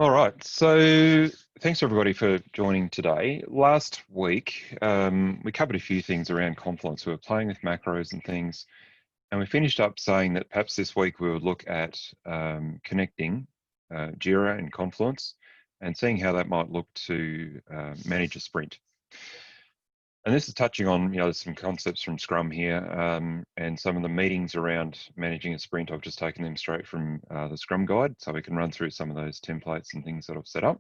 All right, so thanks everybody for joining today. Last week, we covered a few things around Confluence. We were playing with macros and things, and we finished up saying that perhaps this week we would look at connecting Jira and Confluence and seeing how that might look to manage a sprint. And this is touching on, there's some concepts from Scrum here, and some of the meetings around managing a sprint. I've just taken them straight from the Scrum guide, so we can run through some of those templates and things that I've set up.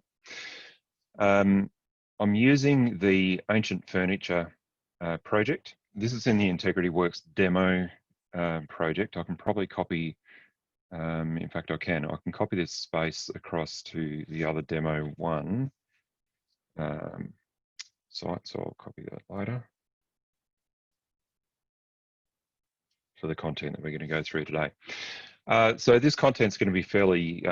I'm using the Ancient Furniture project. This is in the Integrity Works demo project. I can probably copy, in fact, I can copy this space across to the other demo one. So I'll copy that later for the content that we're going to go through today. So this content's going to be fairly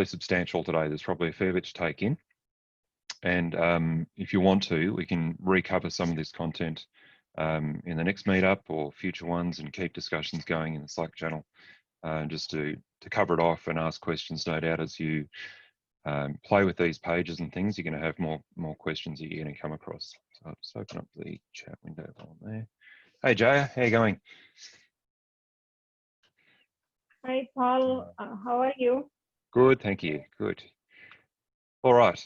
substantial today. There's probably a fair bit to take in. And if you want to, we can recover some of this content in the next meetup or future ones and keep discussions going in the Slack channel, just to cover it off and ask questions, no doubt, as you play with these pages and things. You're going to have more questions that you're going to come across. So I'll just open up the chat window on there. Hey Jaya, how you going? Hi Paul, how are you? Good, thank you. Good. All right.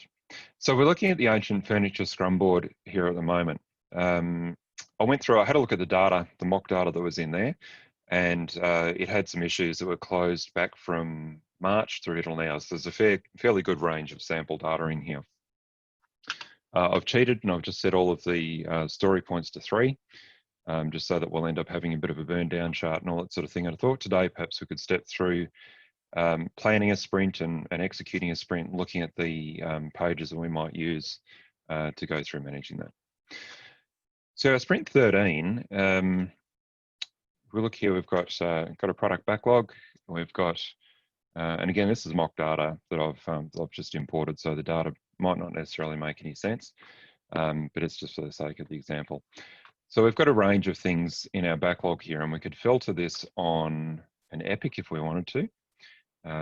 So we're looking at the Ancient Furniture Scrum board here at the moment. I went through, I had a look at the data, the mock data that was in there, and it had some issues that were closed back from March through till now. So there's a fairly good range of sample data in here. I've cheated and I've just set all of the story points to 3, just so that we'll end up having a bit of a burn down chart and all that sort of thing. And I thought today perhaps we could step through planning a sprint and executing a sprint, looking at the pages that we might use to go through managing that. So our sprint 13, if we look here, we've got a product backlog. We've got, and again, this is mock data that I've just imported, so the data might not necessarily make any sense, but it's just for the sake of the example. So we've got a range of things in our backlog here, and we could filter this on an epic if we wanted to.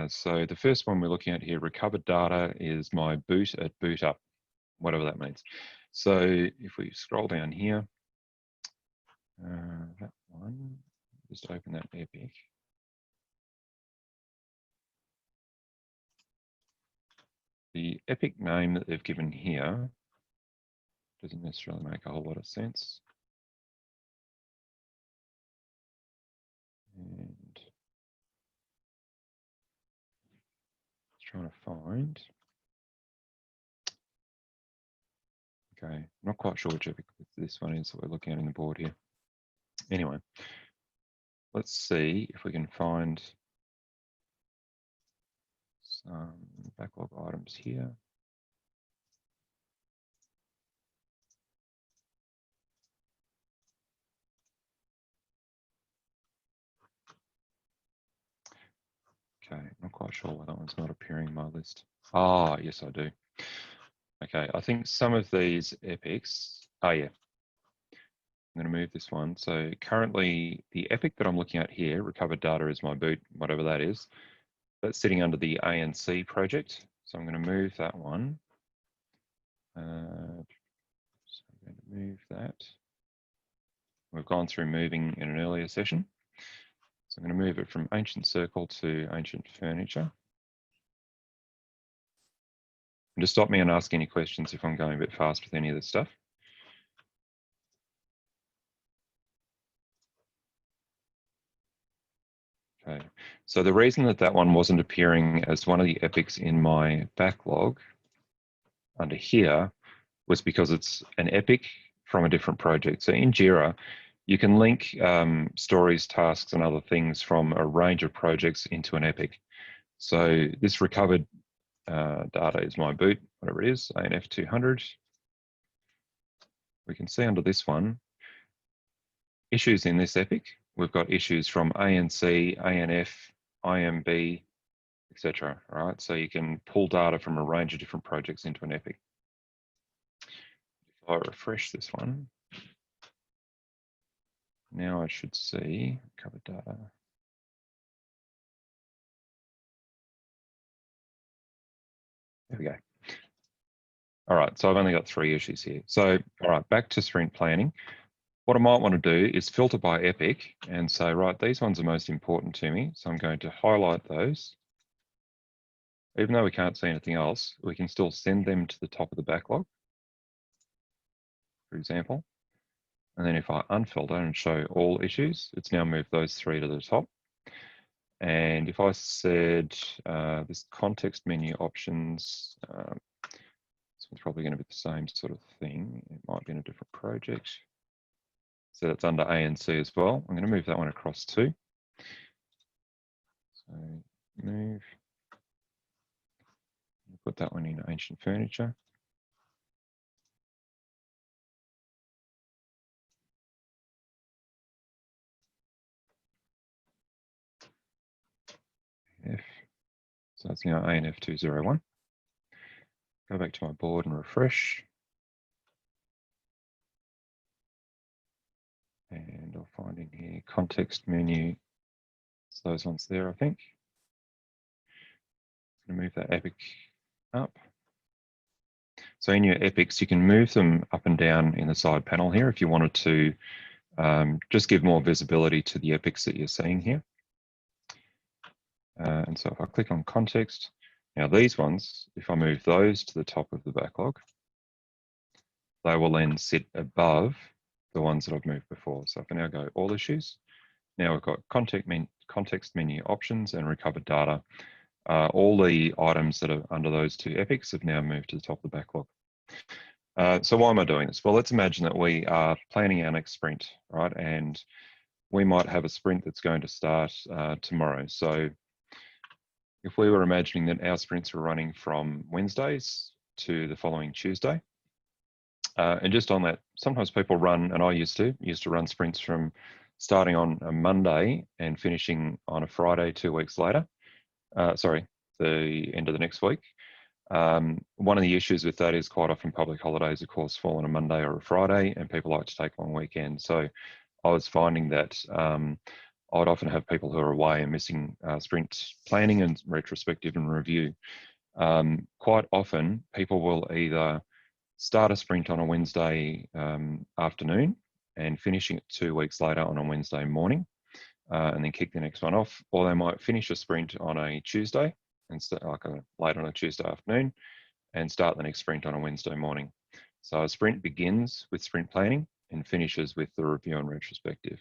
So the first one we're looking at here, recovered data, is my boot at boot up, whatever that means. So if we scroll down here, that one, just open that epic. The epic name that they've given here doesn't necessarily make a whole lot of sense. And trying to find. Okay, not quite sure which epic this one is that we're looking at in the board here. Anyway, let's see if we can find some backlog items here. Okay, not quite sure why that one's not appearing in my list. Ah, yes, I do. Okay, I think some of these epics, oh yeah, I'm going to move this one. So currently the epic that I'm looking at here, recovered data is my boot, whatever that is. That's sitting under the ANC project. So I'm going to move that one. So I'm going to move that. We've gone through moving in an earlier session. So I'm going to move it from Ancient Circle to Ancient Furniture. And just stop me and ask any questions if I'm going a bit fast with any of this stuff. Okay, so the reason that that one wasn't appearing as one of the epics in my backlog under here was because it's an epic from a different project. So in Jira, you can link stories, tasks, and other things from a range of projects into an epic. So this recovered data is my boot, whatever it is, ANF 200. We can see under this one, issues in this epic. We've got issues from ANC, ANF, IMB, etc. Right, so you can pull data from a range of different projects into an epic. If I refresh this one, now I should see covered data. There we go. All right, so I've only got 3 issues here. So, all right, back to sprint planning. What I might want to do is filter by epic and say, right, these ones are most important to me. So I'm going to highlight those. Even though we can't see anything else, we can still send them to the top of the backlog, for example. And then if I unfilter and show all issues, it's now moved those 3 to the top. And if I said this context menu options, so it's probably going to be the same sort of thing. It might be in a different project. So that's under A and C as well. I'm going to move that one across too. So move, put that one in ancient furniture. F. So that's now ANF201. Go back to my board and refresh. And I'll find in here context menu. It's those ones there, I think. I'm going to move that epic up. So in your epics, you can move them up and down in the side panel here if you wanted to just give more visibility to the epics that you're seeing here. And so if I click on context, now these ones, if I move those to the top of the backlog, they will then sit above the ones that I've moved before. So if I now go all issues, now we've got context menu options and recovered data. All the items that are under those 2 epics have now moved to the top of the backlog. So why am I doing this? Well, let's imagine that we are planning our next sprint, right? And we might have a sprint that's going to start tomorrow. So if we were imagining that our sprints were running from Wednesdays to the following Tuesday, and just on that, sometimes people run, and I used to run sprints from starting on a Monday and finishing on a Friday 2 weeks later. Sorry, the end of the next week. One of the issues with that is quite often public holidays, of course, fall on a Monday or a Friday, and people like to take long weekends. So I was finding that I'd often have people who are away and missing sprint planning and retrospective and review. Quite often, people will either start a sprint on a Wednesday afternoon and finishing it 2 weeks later on a Wednesday morning, and then kick the next one off, or they might finish a sprint on a Tuesday and start late on a Tuesday afternoon and start the next sprint on a Wednesday morning. So a sprint begins with sprint planning and finishes with the review and retrospective.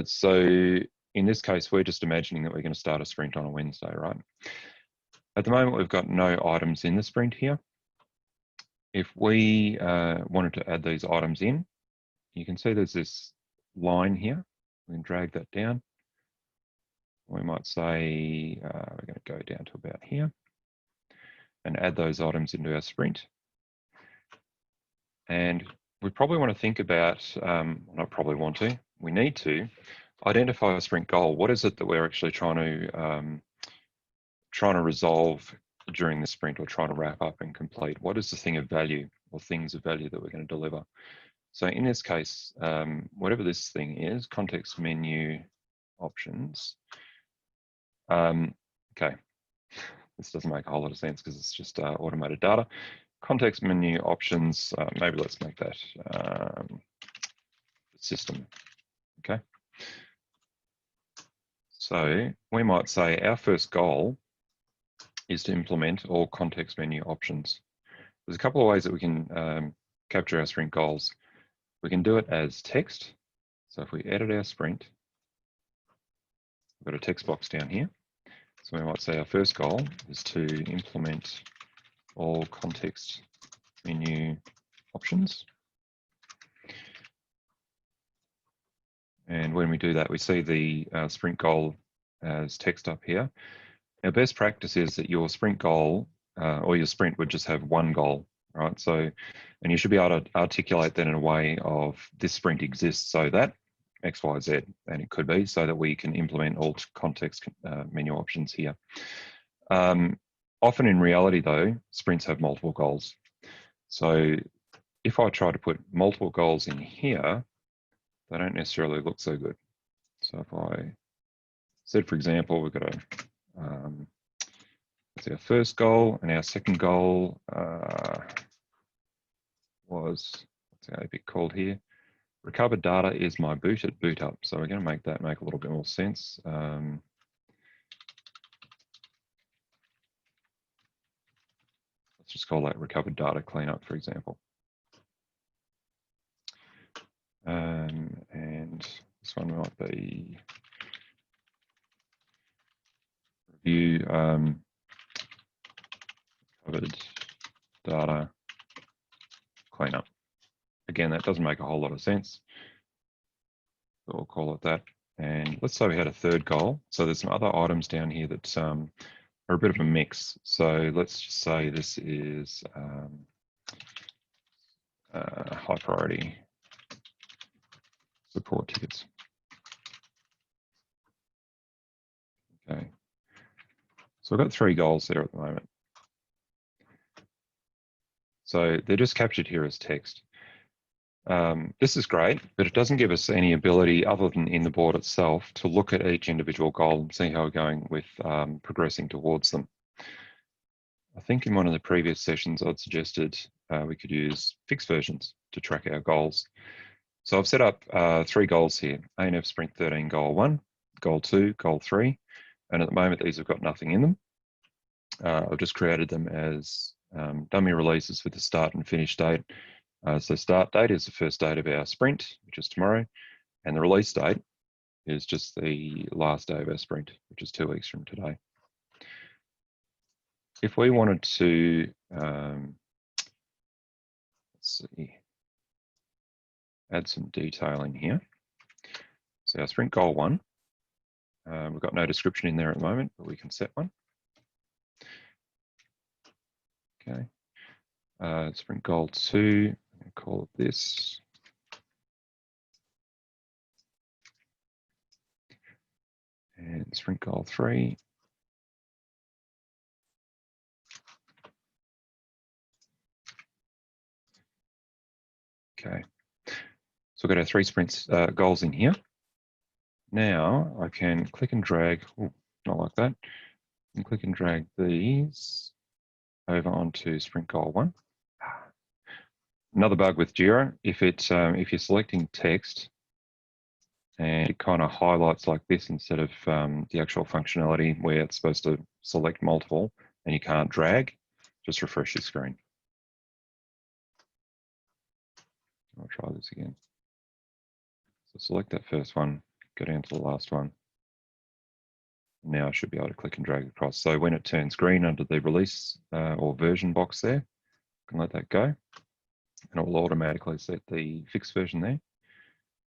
So in this case, we're just imagining that we're going to start a sprint on a Wednesday, right? At the moment, we've got no items in the sprint here. If we wanted to add these items in, you can see there's this line here. We can drag that down. We might say we're going to go down to about here and add those items into our sprint. And we probably want to think about, not probably want to, we need to identify a sprint goal. What is it that we're actually trying to resolve during the sprint or trying to wrap up and complete? What is the thing of value or things of value that we're going to deliver? So in this case, whatever this thing is, context menu options. Okay, this doesn't make a whole lot of sense because it's just automated data. Context menu options, maybe let's make that system, okay? So we might say our first goal is to implement all context menu options. There's a couple of ways that we can capture our sprint goals. We can do it as text. So if we edit our sprint, we've got a text box down here. So we might say our first goal is to implement all context menu options. And when we do that, we see the sprint goal as text up here. Now, best practice is that your sprint goal or your sprint would just have one goal, right? So, and you should be able to articulate that in a way of this sprint exists so that X, Y, Z, and it could be so that we can implement all context menu options here. Often in reality though, sprints have multiple goals. So if I try to put multiple goals in here, they don't necessarily look so good. So if I said, for example, we've got a That's our first goal, and our second goal was, what's our epic called here? Recovered data is my boot at boot up. So we're going to make that make a little bit more sense. Let's just call that recovered data cleanup, for example. And this one might be review recovered data cleanup. Again, that doesn't make a whole lot of sense, but we'll call it that. And let's say we had a third goal. So there's some other items down here that are a bit of a mix. So let's just say this is high priority support tickets. Okay. So I've got 3 goals there at the moment. So they're just captured here as text. This is great, but it doesn't give us any ability other than in the board itself to look at each individual goal and see how we're going with progressing towards them. I think in one of the previous sessions, I'd suggested we could use fixed versions to track our goals. So I've set up 3 goals here: ANF Sprint 13 Goal 1, Goal 2, Goal 3, and at the moment these have got nothing in them. I've just created them as dummy releases with the start and finish date. So start date is the first date of our sprint, which is tomorrow, and the release date is just the last day of our sprint, which is 2 weeks from today. If we wanted to, let's see, add some detail in here. So our sprint goal 1, we've got no description in there at the moment, but we can set one. Okay. Sprint goal 2, I'm going to call it this. And sprint goal 3. Okay. So we've got our 3 sprints goals in here. Now I can click and drag, not like that. I can click and drag these over onto sprint goal 1. Another bug with Jira, if you're selecting text and it kind of highlights like this instead of the actual functionality where it's supposed to select multiple and you can't drag, just refresh your screen. I'll try this again. So select that first one, go down to the last one. Now I should be able to click and drag across. So when it turns green under the release or version box there, I can let that go. And it will automatically set the fixed version there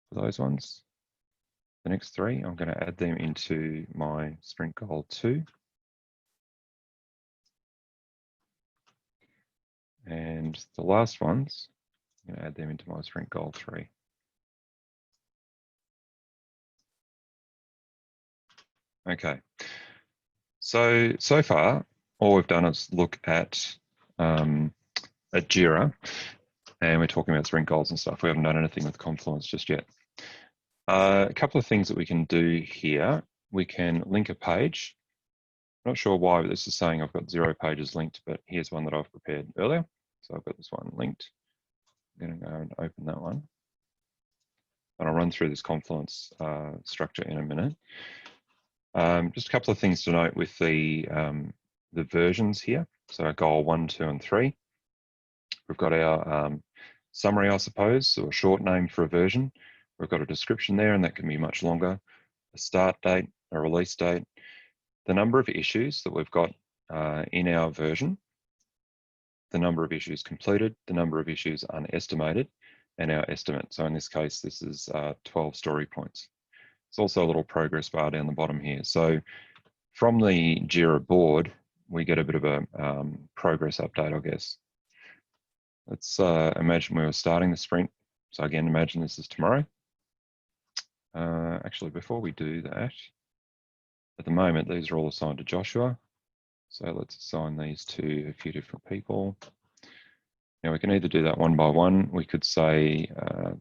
for those ones. The next 3, I'm going to add them into my sprint goal 2. And the last ones, I'm going to add them into my sprint goal 3. Okay. So far, all we've done is look at Jira, and we're talking about sprint goals and stuff. We haven't done anything with Confluence just yet. A couple of things that we can do here. We can link a page. I'm not sure why this is saying I've got 0 pages linked, but here's one that I've prepared earlier. So I've got this one linked. I'm going to go and open that one. And I'll run through this Confluence structure in a minute. Just a couple of things to note with the versions here. So goal 1, 2, and 3. We've got our summary, I suppose, so a short name for a version. We've got a description there, and that can be much longer. A start date, a release date, the number of issues that we've got in our version, the number of issues completed, the number of issues unestimated, and our estimate. So in this case, this is 12 story points. It's also a little progress bar down the bottom here. So from the Jira board, we get a bit of a progress update, I guess. Let's imagine we were starting the sprint. So again, imagine this is tomorrow. Actually, before we do that, at the moment, these are all assigned to Joshua. So let's assign these to a few different people. Now we can either do that one by one. We could say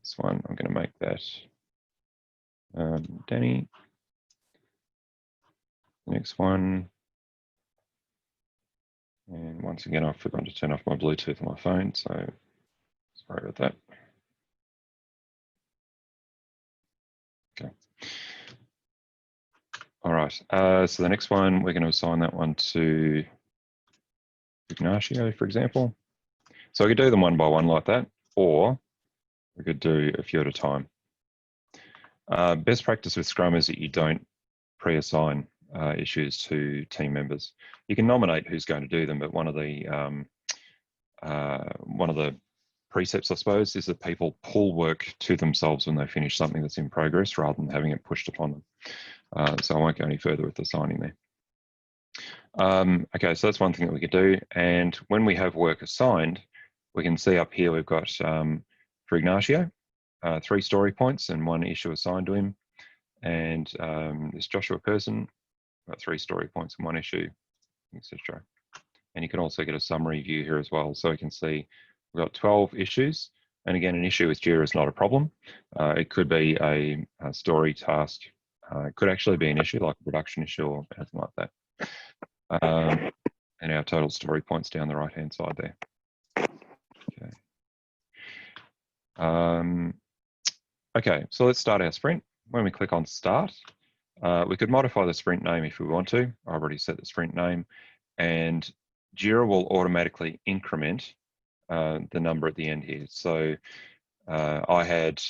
this one, I'm going to make that Danny. The next one, And once again, I've forgotten to turn off my Bluetooth on my phone, so sorry about that. Okay. All right, so the next one, we're going to assign that one to Ignacio, for example. So we could do them one by one like that, or we could do a few at a time. Best practice with Scrum is that you don't pre-assign issues to team members. You can nominate who's going to do them, but one of the precepts, I suppose, is that people pull work to themselves when they finish something that's in progress rather than having it pushed upon them. So I won't go any further with assigning there. Okay, so that's one thing that we could do. And when we have work assigned, we can see up here we've got, for Ignacio, 3 story points and 1 issue assigned to him. And this Joshua person, got 3 story points and 1 issue, etc. And you can also get a summary view here as well. So we can see we've got 12 issues. And again, an issue with Jira is not a problem. It could be a story task. It could actually be an issue like a production issue or anything like that. And our total story points down the right-hand side there. Okay. Okay, so let's start our sprint. When we click on start, we could modify the sprint name if we want to. I already set the sprint name, and Jira will automatically increment the number at the end here. So I had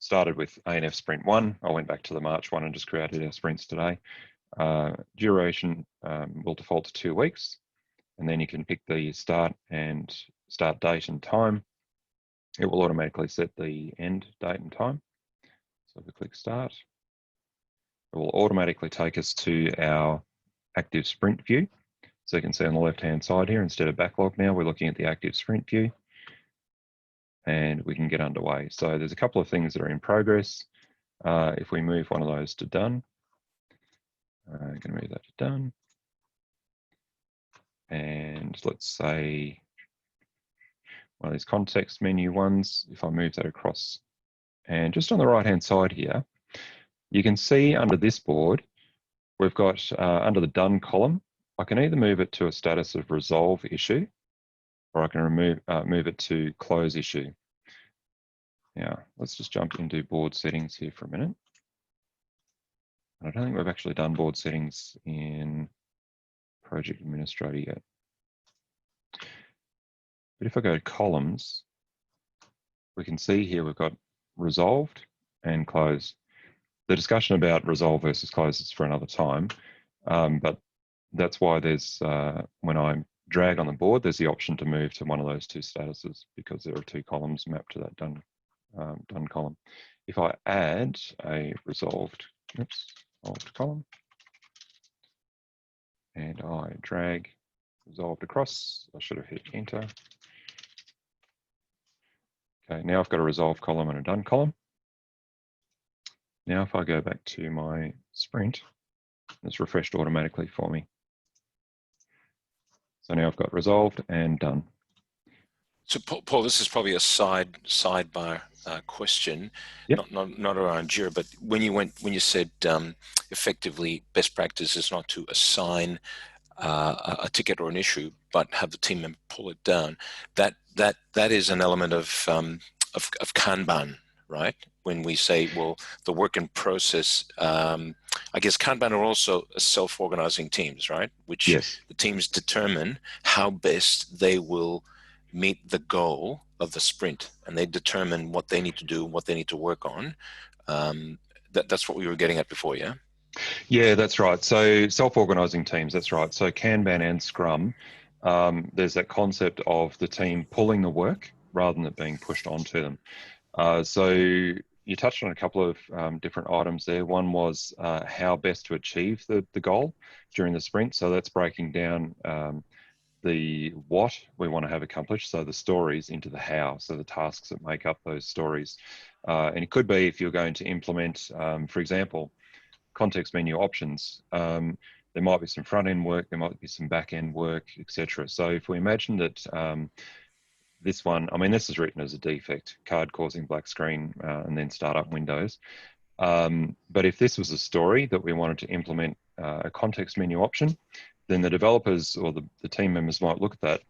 started with ANF sprint 1. I went back to the March one and just created our sprints today. Duration will default to 2 weeks, and then you can pick the start date and time. It will automatically set the end date and time. So if we click start, it will automatically take us to our active sprint view. So you can see on the left-hand side here, instead of backlog now, we're looking at the active sprint view, and we can get underway. So there's a couple of things that are in progress. If we move one of those to done, I'm going to move that to done. And let's say one of these context menu ones, if I move that across, and just on the right-hand side here, you can see under this board, we've got under the done column, I can either move it to a status of resolve issue, or I can move it to close issue. Now, let's just jump into board settings here for a minute. I don't think we've actually done board settings in Project Administrator yet. But if I go to columns, we can see here we've got resolved and closed. The discussion about resolve versus close is for another time, but that's why there's, when I drag on the board, there's the option to move to one of those 2 statuses because there are 2 columns mapped to that done column. If I add a resolved column, and I drag resolved across, I should have hit enter. Okay, now I've got a resolved column and a done column. Now if I go back to my sprint, it's refreshed automatically for me. So now I've got resolved and done. So Paul, this is probably a sidebar question, yep. not around Jira, but when you said effectively best practice is not to assign a ticket or an issue, but have the team member pull it down. That is an element of Kanban, right? When we say, well, the work in process, I guess Kanban are also self-organizing teams, right? Which yes. The teams determine how best they will meet the goal of the sprint, and they determine what they need to do, what they need to work on. That's what we were getting at before, yeah? Yeah, that's right. So self-organizing teams, that's right. So Kanban and Scrum, there's that concept of the team pulling the work rather than it being pushed onto them. So you touched on a couple of different items there. One was how best to achieve the goal during the sprint. So that's breaking down the what we want to have accomplished, so the stories, into the how, so the tasks that make up those stories. And it could be if you're going to implement, for example, context menu options, there might be some front-end work, there might be some back-end work, etc. So if we imagine that this one, I mean, this is written as a defect, card causing black screen, and then start up Windows. But if this was a story that we wanted to implement a context menu option, then the developers or the team members might look at that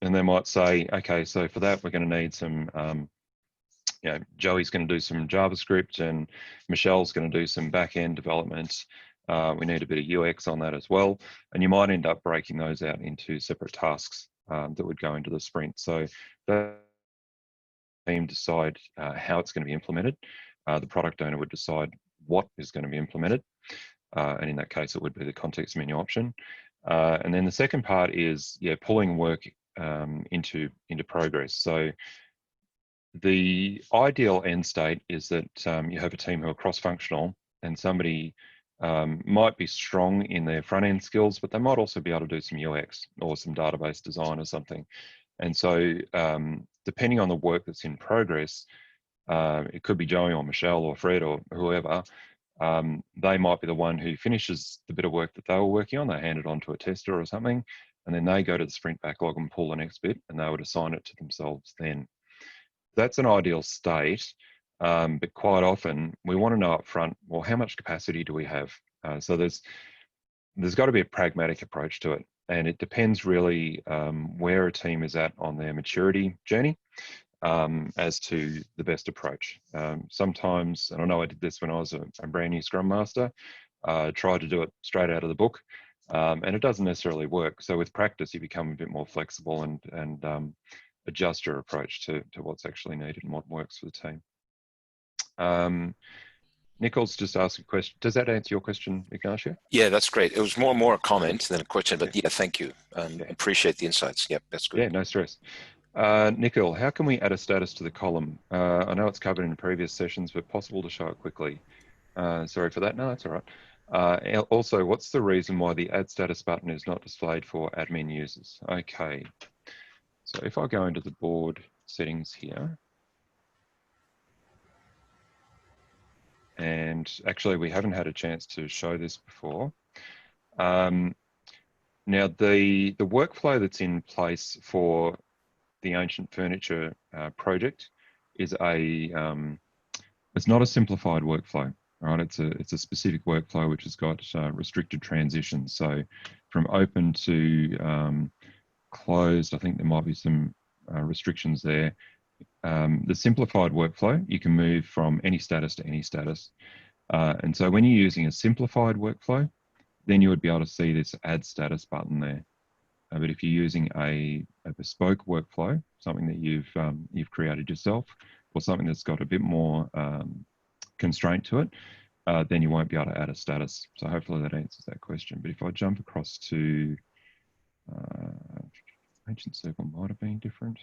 and they might say, okay, so for that, we're going to need some, Joey's going to do some JavaScript and Michelle's going to do some back-end development. We need a bit of UX on that as well. And you might end up breaking those out into separate tasks that would go into the sprint. So the team decide how it's going to be implemented. The product owner would decide what is going to be implemented. And in that case, it would be the context menu option. And then the second part is, pulling work into progress. So the ideal end state is that you have a team who are cross-functional, and somebody might be strong in their front-end skills, but they might also be able to do some UX or some database design or something. And so depending on the work that's in progress, it could be Joey or Michelle or Fred or whoever, they might be the one who finishes the bit of work that they were working on. They hand it on to a tester or something, and then they go to the sprint backlog and pull the next bit, and they would assign it to themselves then. That's an ideal state, but quite often we want to know up front, well, how much capacity do we have? So there's got to be a pragmatic approach to it, and it depends really where a team is at on their maturity journey as to the best approach. Sometimes, and I know I did this when I was a brand new Scrum Master, tried to do it straight out of the book, and it doesn't necessarily work. So with practice, you become a bit more flexible and adjust your approach to what's actually needed and what works for the team. Nichols just asked a question. Does that answer your question, Ignacio? Yeah, that's great. It was more a comment than a question, but yeah, thank you. Appreciate the insights. Yep, that's good. Yeah, no stress. Nicole, how can we add a status to the column? I know it's covered in previous sessions, but possible to show it quickly. Sorry for that. No, that's all right. Also, what's the reason why the add status button is not displayed for admin users? Okay. So if I go into the board settings here, and actually we haven't had a chance to show this before. Now the workflow that's in place for the Ancient Furniture project is it's not a simplified workflow, right? It's a specific workflow which has got restricted transitions. So from open to closed, I think there might be some restrictions there. The simplified workflow, you can move from any status to any status. And so when you're using a simplified workflow, then you would be able to see this add status button there. But if you're using a bespoke workflow, something that you've created yourself, or something that's got a bit more constraint to it, then you won't be able to add a status. So hopefully that answers that question. But if I jump across to Ancient Circle, might have been different.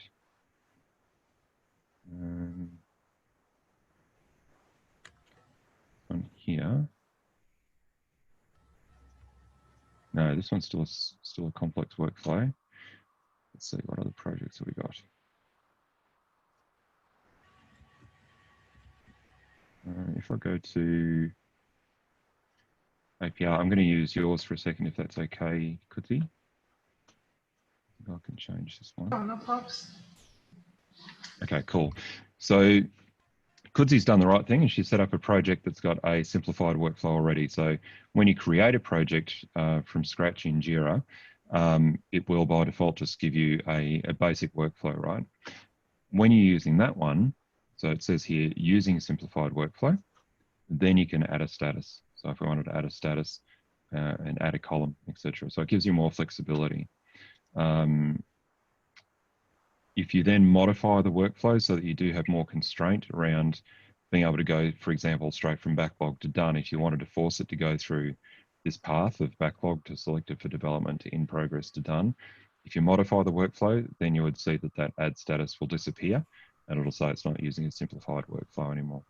On here. No, this one's still a complex workflow. Let's see what other projects have we got. If I go to APR, I'm going to use yours for a second, if that's okay, Kutsi. I can change this one. Oh, no props. Okay, cool. So Kudzi's done the right thing, and she set up a project that's got a simplified workflow already. So when you create a project from scratch in Jira, it will by default just give you a basic workflow, right? When you're using that one, so it says here, using simplified workflow, then you can add a status. So if we wanted to add a status and add a column, etc. So it gives you more flexibility. If you then modify the workflow so that you do have more constraint around being able to go, for example, straight from backlog to done, if you wanted to force it to go through this path of backlog to selected for development to in progress to done, if you modify the workflow, then you would see that add status will disappear, and it'll say it's not using a simplified workflow anymore.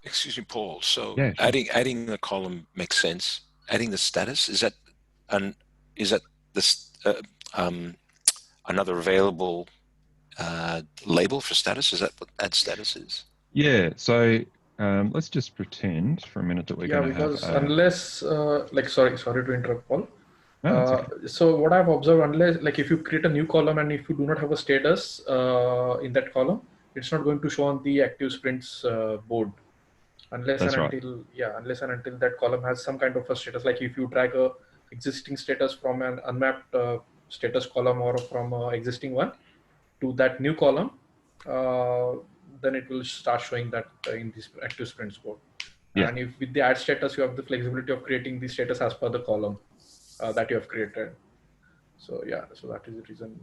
Excuse me, Paul. So yeah, sure. adding the column makes sense. Adding the status, is that this another available label for status? Is that what add status is? Yeah, so let's just pretend for a minute that we're going to have because unless sorry to interrupt, Paul. No, okay. So what I've observed, unless if you create a new column and if you do not have a status in that column, it's not going to show on the active sprints board unless That's and right. until unless and until that column has some kind of a status. Like if you drag a existing status from an unmapped status column or from existing one to that new column, then it will start showing that in this active sprints board. Yeah. And if with the add status, you have the flexibility of creating the status as per the column that you have created. So yeah, so that is the reason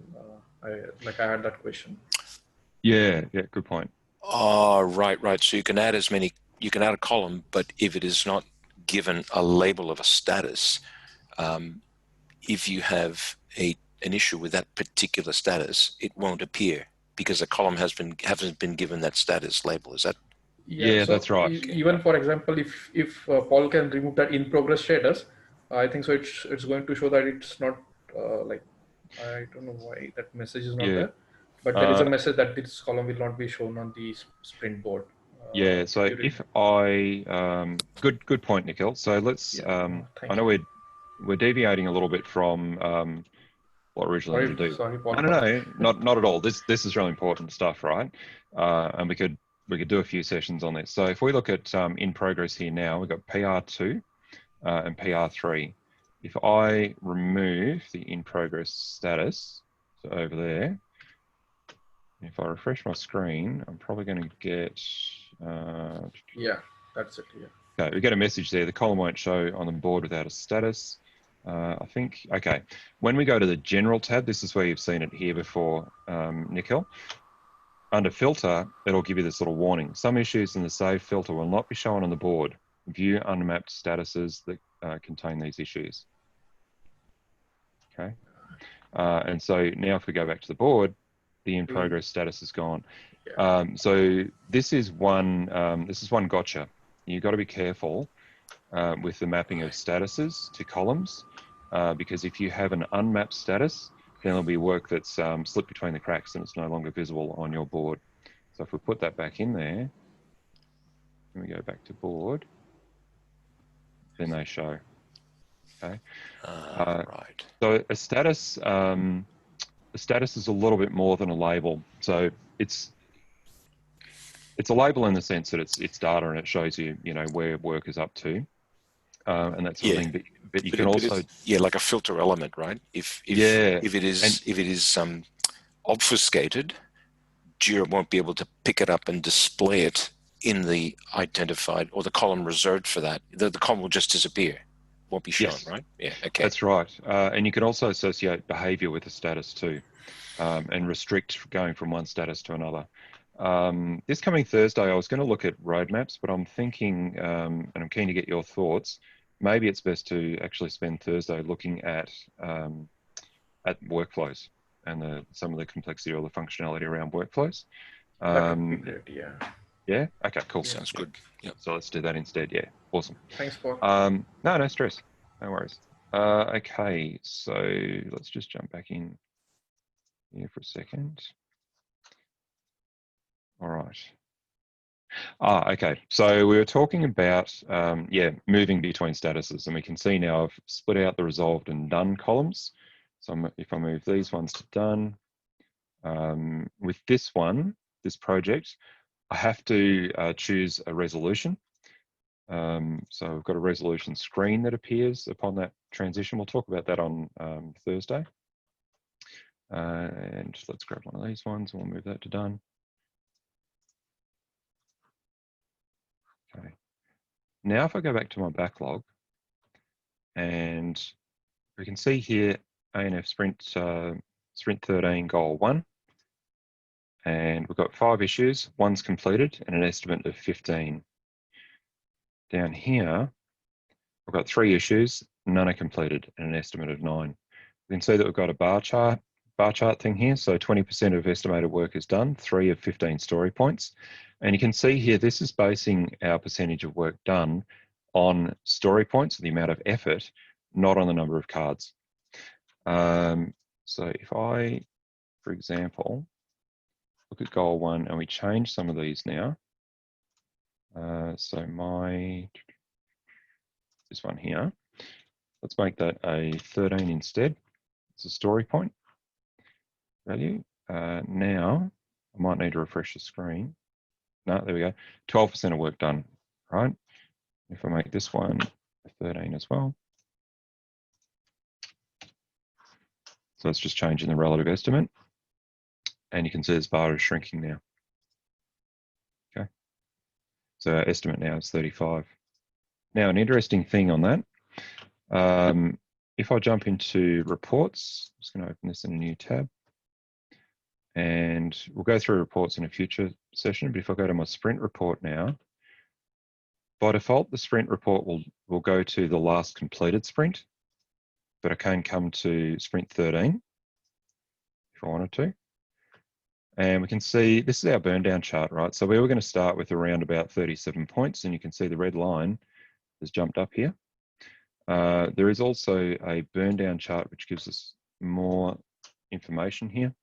I had that question. Yeah, good point. Oh, right. So you can add you can add a column, but if it is not given a label of a status, if you have an issue with that particular status, it won't appear because the column hasn't been given that status label. Is that? Yeah, so that's right. Even for example, if Paul can remove that in progress status, I think so it's going to show that it's not I don't know why that message is not there, but there is a message that this column will not be shown on the sprint board. Yeah, so if I good point, Nikhil. So let's I know we're deviating a little bit from what originally we wanted to do. Sorry, Paul. No, not at all. This is really important stuff, right? And we could do a few sessions on this. So if we look at in progress here now, we've got PR2 and PR3. If I remove the in progress status, so over there, if I refresh my screen, I'm probably going to get. Yeah, that's it. Yeah. Okay, we get a message there. The column won't show on the board without a status. I think, okay. When we go to the general tab, this is where you've seen it here before, Nikhil. Under filter, it'll give you this little warning. Some issues in the save filter will not be shown on the board. View unmapped statuses that contain these issues. Okay. And so now if we go back to the board, the in progress status is gone. Yeah. So this is one gotcha. You've got to be careful with the mapping of statuses to columns, because if you have an unmapped status, then there'll be work that's slipped between the cracks and it's no longer visible on your board. So if we put that back in there, and we go back to board, then they show. Okay. Right. So a status is a little bit more than a label. So it's a label in the sense that it's data and it shows you, where work is up to, and that sort of thing. But you can also like a filter element, right? If it is obfuscated, Jira won't be able to pick it up and display it in the identified or the column reserved for that. The column will just disappear. Won't be shown, yes, right? Yeah, okay. That's right. And you can also associate behavior with a status too, and restrict going from one status to another. This coming Thursday, I was going to look at roadmaps, but I'm thinking, and I'm keen to get your thoughts, maybe it's best to actually spend Thursday looking at workflows and some of the complexity or the functionality around workflows. That would be great, yeah. Yeah? Okay, cool. Sounds good. Yep. So let's do that instead. Yeah, awesome. Thanks, Paul. No stress. No worries. Okay, so let's just jump back in here for a second. All right. Okay. So we were talking about, moving between statuses, and we can see now I've split out the resolved and done columns. So if I move these ones to done, with this project, I have to choose a resolution. So we've got a resolution screen that appears upon that transition. We'll talk about that on Thursday. And let's grab one of these ones and we'll move that to done. Okay. Now if I go back to my backlog, and we can see here ANF sprint 13 goal 1, and we've got 5 issues, 1's completed and an estimate of 15. Down here, we've got 3 issues, none are completed and an estimate of 9. We can see that we've got a bar chart thing here. So 20% of estimated work is done, 3 of 15 story points. And you can see here, this is basing our percentage of work done on story points, the amount of effort, not on the number of cards. So if I, for example, look at goal 1 and we change some of these now. So this one here, let's make that a 13 instead. It's a story point value. Now I might need to refresh the screen. No, there we go. 12% of work done, right? If I make this one a 13 as well, So it's just changing the relative estimate. And you can see this bar is shrinking now. Okay. So our estimate now is 35. Now, an interesting thing on that, if I jump into reports, I'm just going to open this in a new tab. And we'll go through reports in a future session. But if I go to my sprint report now, by default, the sprint report will go to the last completed sprint, but I can come to sprint 13 if I wanted to. And we can see this is our burn down chart, right? So we were going to start with around about 37 points, and you can see the red line has jumped up here. There is also a burn down chart which gives us more information here.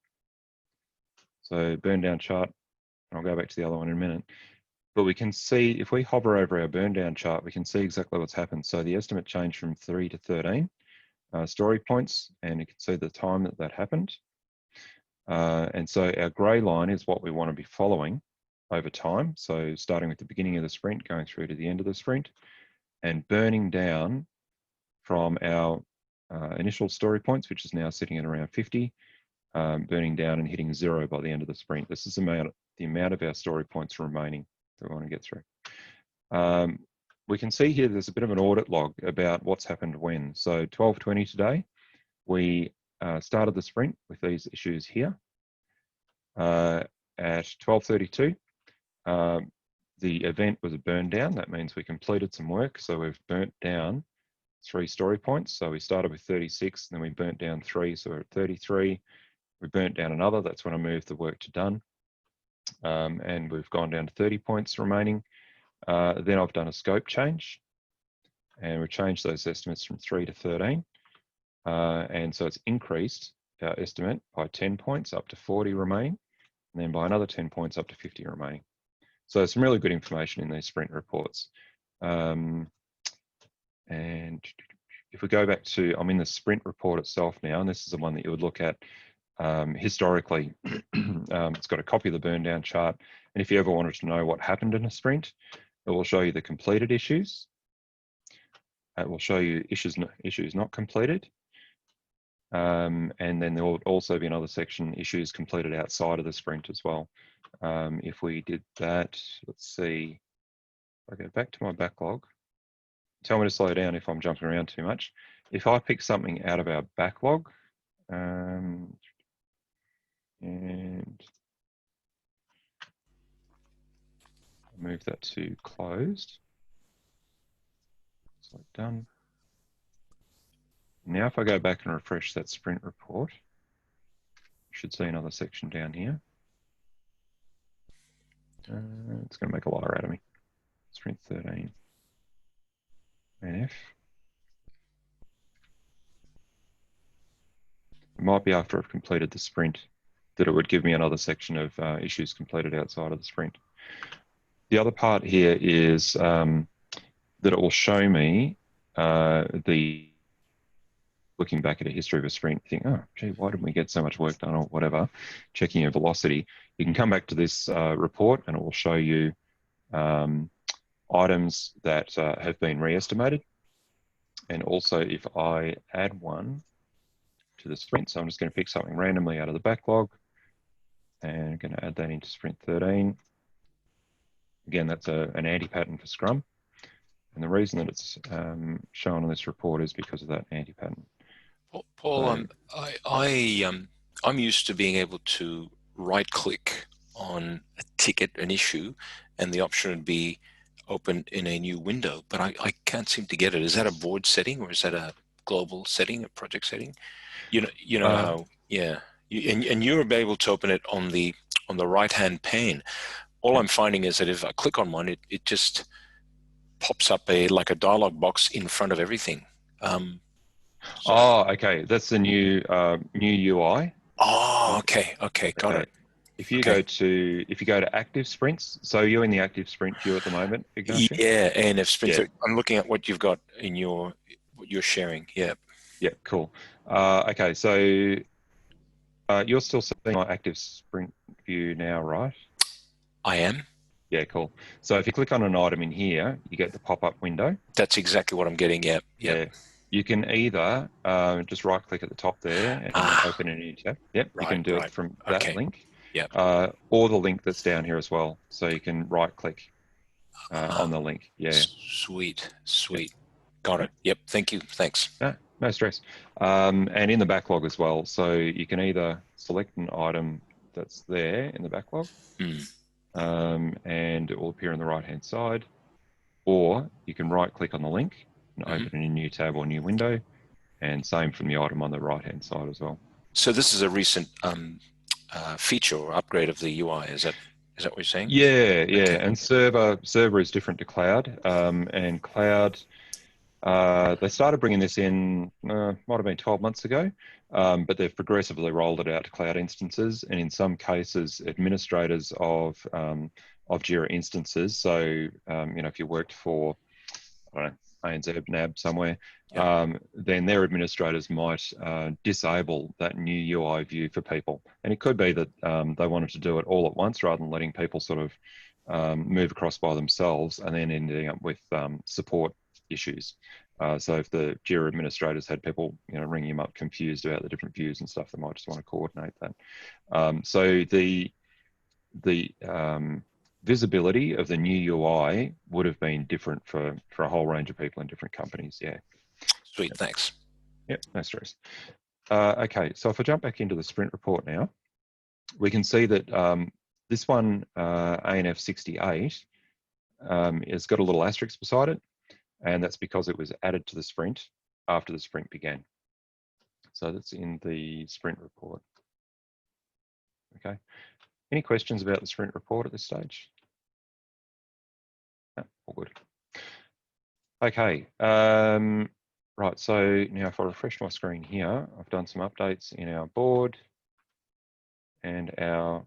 So burn down chart, and I'll go back to the other one in a minute. But we can see, if we hover over our burn down chart, we can see exactly what's happened. So the estimate changed from 3 to 13 story points, and you can see the time that happened. And so our grey line is what we want to be following over time. So starting with the beginning of the sprint, going through to the end of the sprint, and burning down from our initial story points, which is now sitting at around 50, burning down and hitting 0 by the end of the sprint. This is the amount of our story points remaining that we want to get through. We can see here there's a bit of an audit log about what's happened when. So 12:20 today, we started the sprint with these issues here. At 12:32, the event was a burn down. That means we completed some work. So we've burnt down 3 story points. So we started with 36, and then we burnt down 3. So we're at 33. We burnt down another. That's when I moved the work to done. And we've gone down to 30 points remaining. Then I've done a scope change, and we've changed those estimates from 3 to 13. And so it's increased our estimate by 10 points up to 40 remaining, and then by another 10 points up to 50 remaining. So some really good information in these sprint reports. And if we go back to, I'm in the sprint report itself now, and this is the one that you would look at historically. It's got a copy of the burn down chart. And if you ever wanted to know what happened in a sprint, it will show you the completed issues. It will show you issues not completed. And then there will also be another section, issues completed outside of the sprint as well. If we did that, let's see, if I go back to my backlog, tell me to slow down if I'm jumping around too much. If I pick something out of our backlog, and move that to closed, so done. Now if I go back and refresh that sprint report, you should see another section down here. It's going to make a liar out of me. Sprint 13. NF. It might be after I've completed the sprint that it would give me another section of issues completed outside of the sprint. The other part here is that it will show me looking back at a history of a sprint, think, oh, gee, why didn't we get so much work done or whatever, checking your velocity. You can come back to this report and it will show you items that have been re-estimated. And also if I add one to the sprint, so I'm just going to pick something randomly out of the backlog and I'm going to add that into sprint 13. Again, that's an anti-pattern for Scrum. And the reason that it's shown on this report is because of that anti-pattern. Paul, I'm used to being able to right-click on a ticket, an issue, and the option would be open in a new window, but I can't seem to get it. Is that a board setting or is that a global setting, a project setting? You know how, yeah. And you're able to open it on the right-hand pane. All I'm finding is that if I click on one, it just pops up like a dialog box in front of everything. Okay, that's the new UI. Oh, okay, got it. If you go to active sprints, so you're in the active sprint queue at the moment, Ignacio? Yeah, ANF sprints. Yeah. I'm looking at what you've got in what you're sharing. Yeah. Yeah, cool. Okay, so you're still seeing my active sprint view now, right? I am. Yeah, cool. So if you click on an item in here, you get the pop-up window. That's exactly what I'm getting. Yeah. Yeah. You can either just right click at the top there and open a new tab. Yep, you can do it from that link. Yep. Or the link that's down here as well. So you can right click on the link. Yeah. Sweet. Got it. Yep. Thank you. Thanks. No stress. And in the backlog as well. So you can either select an item that's there in the backlog, and it will appear on the right-hand side, or you can right-click on the link and open a new tab or new window, and same from the item on the right-hand side as well. So this is a recent feature or upgrade of the UI. Is that what you're saying? Yeah. Okay. And server is different to cloud, and cloud. They started bringing this in, might have been 12 months ago, but they've progressively rolled it out to cloud instances, and in some cases, administrators of Jira instances. So, if you worked for, I don't know, ANZ, NAB somewhere, then their administrators might disable that new UI view for people. And it could be that they wanted to do it all at once rather than letting people sort of move across by themselves and then ending up with support issues. So if the Jira administrators had people, ringing them up confused about the different views and stuff, they might just want to coordinate that. So the visibility of the new UI would have been different for a whole range of people in different companies. Yeah. Sweet. Thanks. Yep. No stress. Okay. So if I jump back into the sprint report now, we can see that this one, ANF 68, has got a little asterisk beside it. And that's because it was added to the sprint after the sprint began. So that's in the sprint report. Okay. Any questions about the sprint report at this stage? No, all good. Okay. Right. So now if I refresh my screen here, I've done some updates in our board and our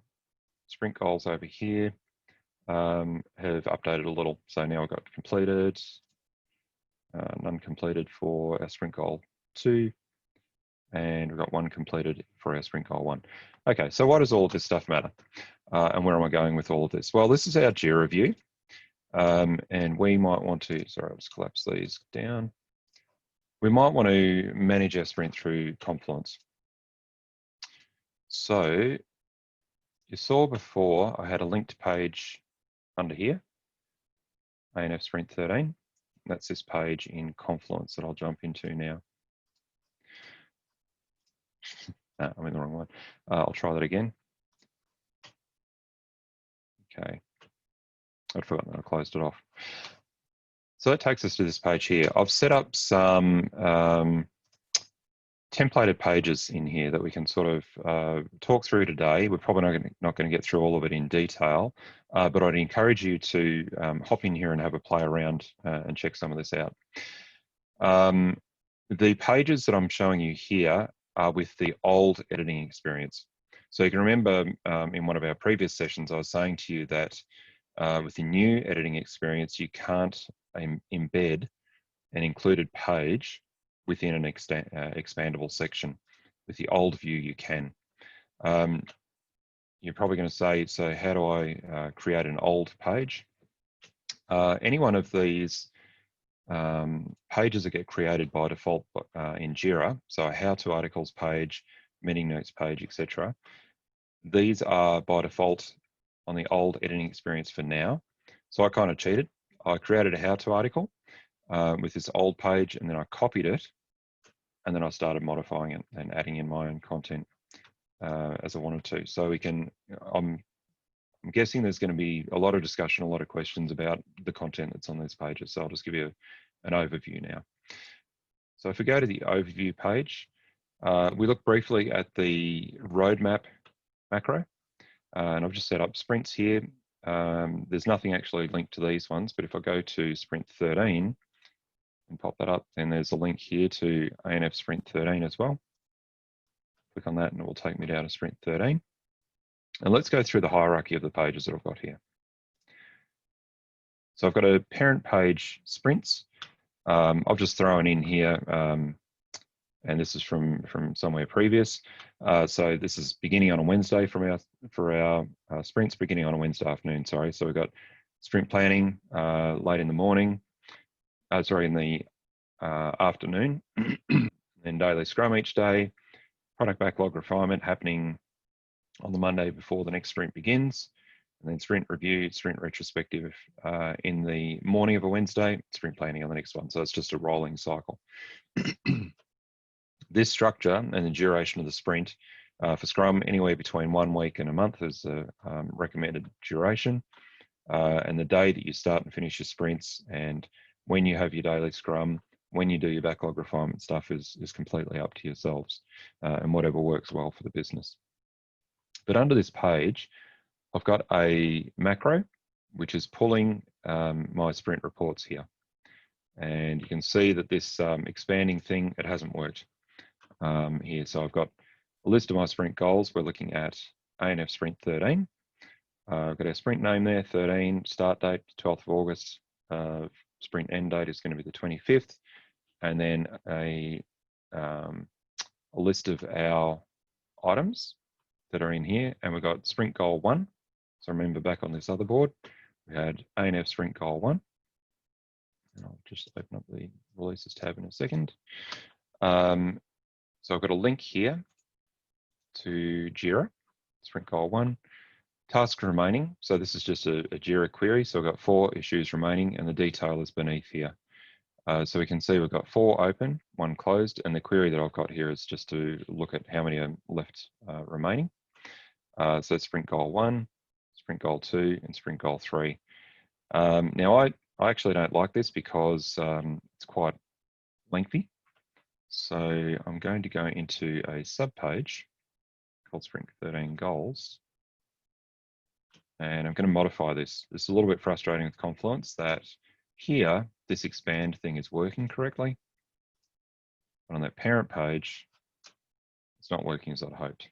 sprint goals over here have updated a little. So now I've got completed, none completed for our sprint goal 2, and we've got 1 completed for our sprint goal 1. Okay, so why does all of this stuff matter? And where am I going with all of this? Well, this is our Jira view, and we might want to, sorry, I'll just collapse these down. We might want to manage our sprint through Confluence. So you saw before I had a linked page under here, ANF Sprint 13. That's this page in Confluence that I'll jump into now. I'm in the wrong one. I'll try that again. Okay. I'd forgotten that I closed it off. So that takes us to this page here. I've set up some templated pages in here that we can sort of talk through today. We're probably not going to get through all of it in detail, but I'd encourage you to hop in here and have a play around and check some of this out. The pages that I'm showing you here are with the old editing experience. So you can remember in one of our previous sessions, I was saying to you that with the new editing experience, you can't embed an included page within an expandable section. With the old view, you can. You're probably going to say, so how do I create an old page? Any one of these pages that get created by default in Jira, so a how-to articles page, meeting notes page, etc. These are by default on the old editing experience for now. So I kind of cheated. I created a how-to article with this old page, and then I copied it, and then I started modifying it and adding in my own content as I wanted to. So we can, I'm guessing there's going to be a lot of discussion, a lot of questions about the content that's on these pages. So I'll just give you an overview now. So if we go to the overview page, we look briefly at the roadmap macro, and I've just set up sprints here. There's nothing actually linked to these ones, but if I go to sprint 13 and pop that up, then there's a link here to ANF sprint 13 as well. Click on that and it will take me down to sprint 13. And let's go through the hierarchy of the pages that I've got here. So I've got a parent page, sprints. I've just thrown in here, and this is from somewhere previous. So this is beginning on a Wednesday for our sprints, beginning on a Wednesday afternoon, sorry. So we've got sprint planning late in the morning, in the afternoon, then daily scrum each day, product backlog refinement happening on the Monday before the next sprint begins, and then sprint review, sprint retrospective in the morning of a Wednesday, sprint planning on the next one. So it's just a rolling cycle. This structure and the duration of the sprint for Scrum, anywhere between 1 week and a month is the recommended duration. And the day that you start and finish your sprints and when you have your daily Scrum, when you do your backlog refinement stuff is completely up to yourselves and whatever works well for the business. But under this page, I've got a macro, which is pulling my sprint reports here. And you can see that this expanding thing, it hasn't worked here. So I've got a list of my sprint goals. We're looking at ANF Sprint 13. I've got our sprint name there, 13, start date, 12th of August. Sprint end date is going to be the 25th. And then a list of our items that are in here. And we've got sprint goal 1. So remember back on this other board, we had ANF sprint goal 1. And I'll just open up the releases tab in a second. So I've got a link here to Jira, sprint goal 1. Tasks remaining. So this is just a Jira query. So I've got 4 issues remaining and the detail is beneath here. So we can see we've got 4 open, 1 closed, and the query that I've got here is just to look at how many are left remaining. So sprint goal 1, sprint goal 2, and sprint goal 3. Now I actually don't like this because it's quite lengthy. So I'm going to go into a subpage called Sprint 13 Goals. And I'm going to modify this. This is a little bit frustrating with Confluence that here, this expand thing is working correctly. But on that parent page, it's not working as I'd hoped.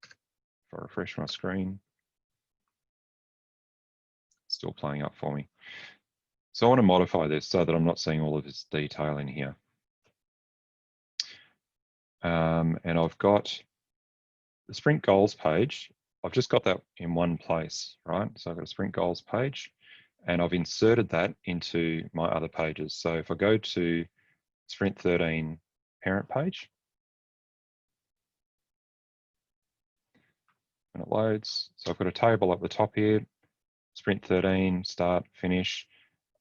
If I refresh my screen, it's still playing up for me. So I want to modify this so that I'm not seeing all of this detail in here. And I've got the sprint goals page. I've just got that in one place, right? So I've got a sprint goals page and I've inserted that into my other pages. So if I go to sprint 13 parent page, and it loads. So I've got a table up the top here, sprint 13, start, finish.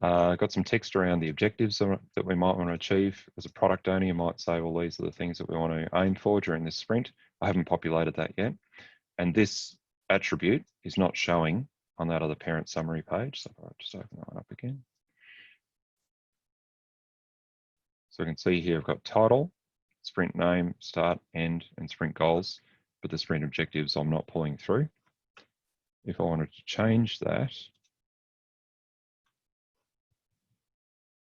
I've got some text around the objectives that we might want to achieve. As a product owner, you might say, well, these are the things that we want to aim for during this sprint. I haven't populated that yet. And this attribute is not showing on that other parent summary page. So if I just open that one up again. So I can see here I've got title, sprint name, start, end, and sprint goals, but the sprint objectives I'm not pulling through. If I wanted to change that,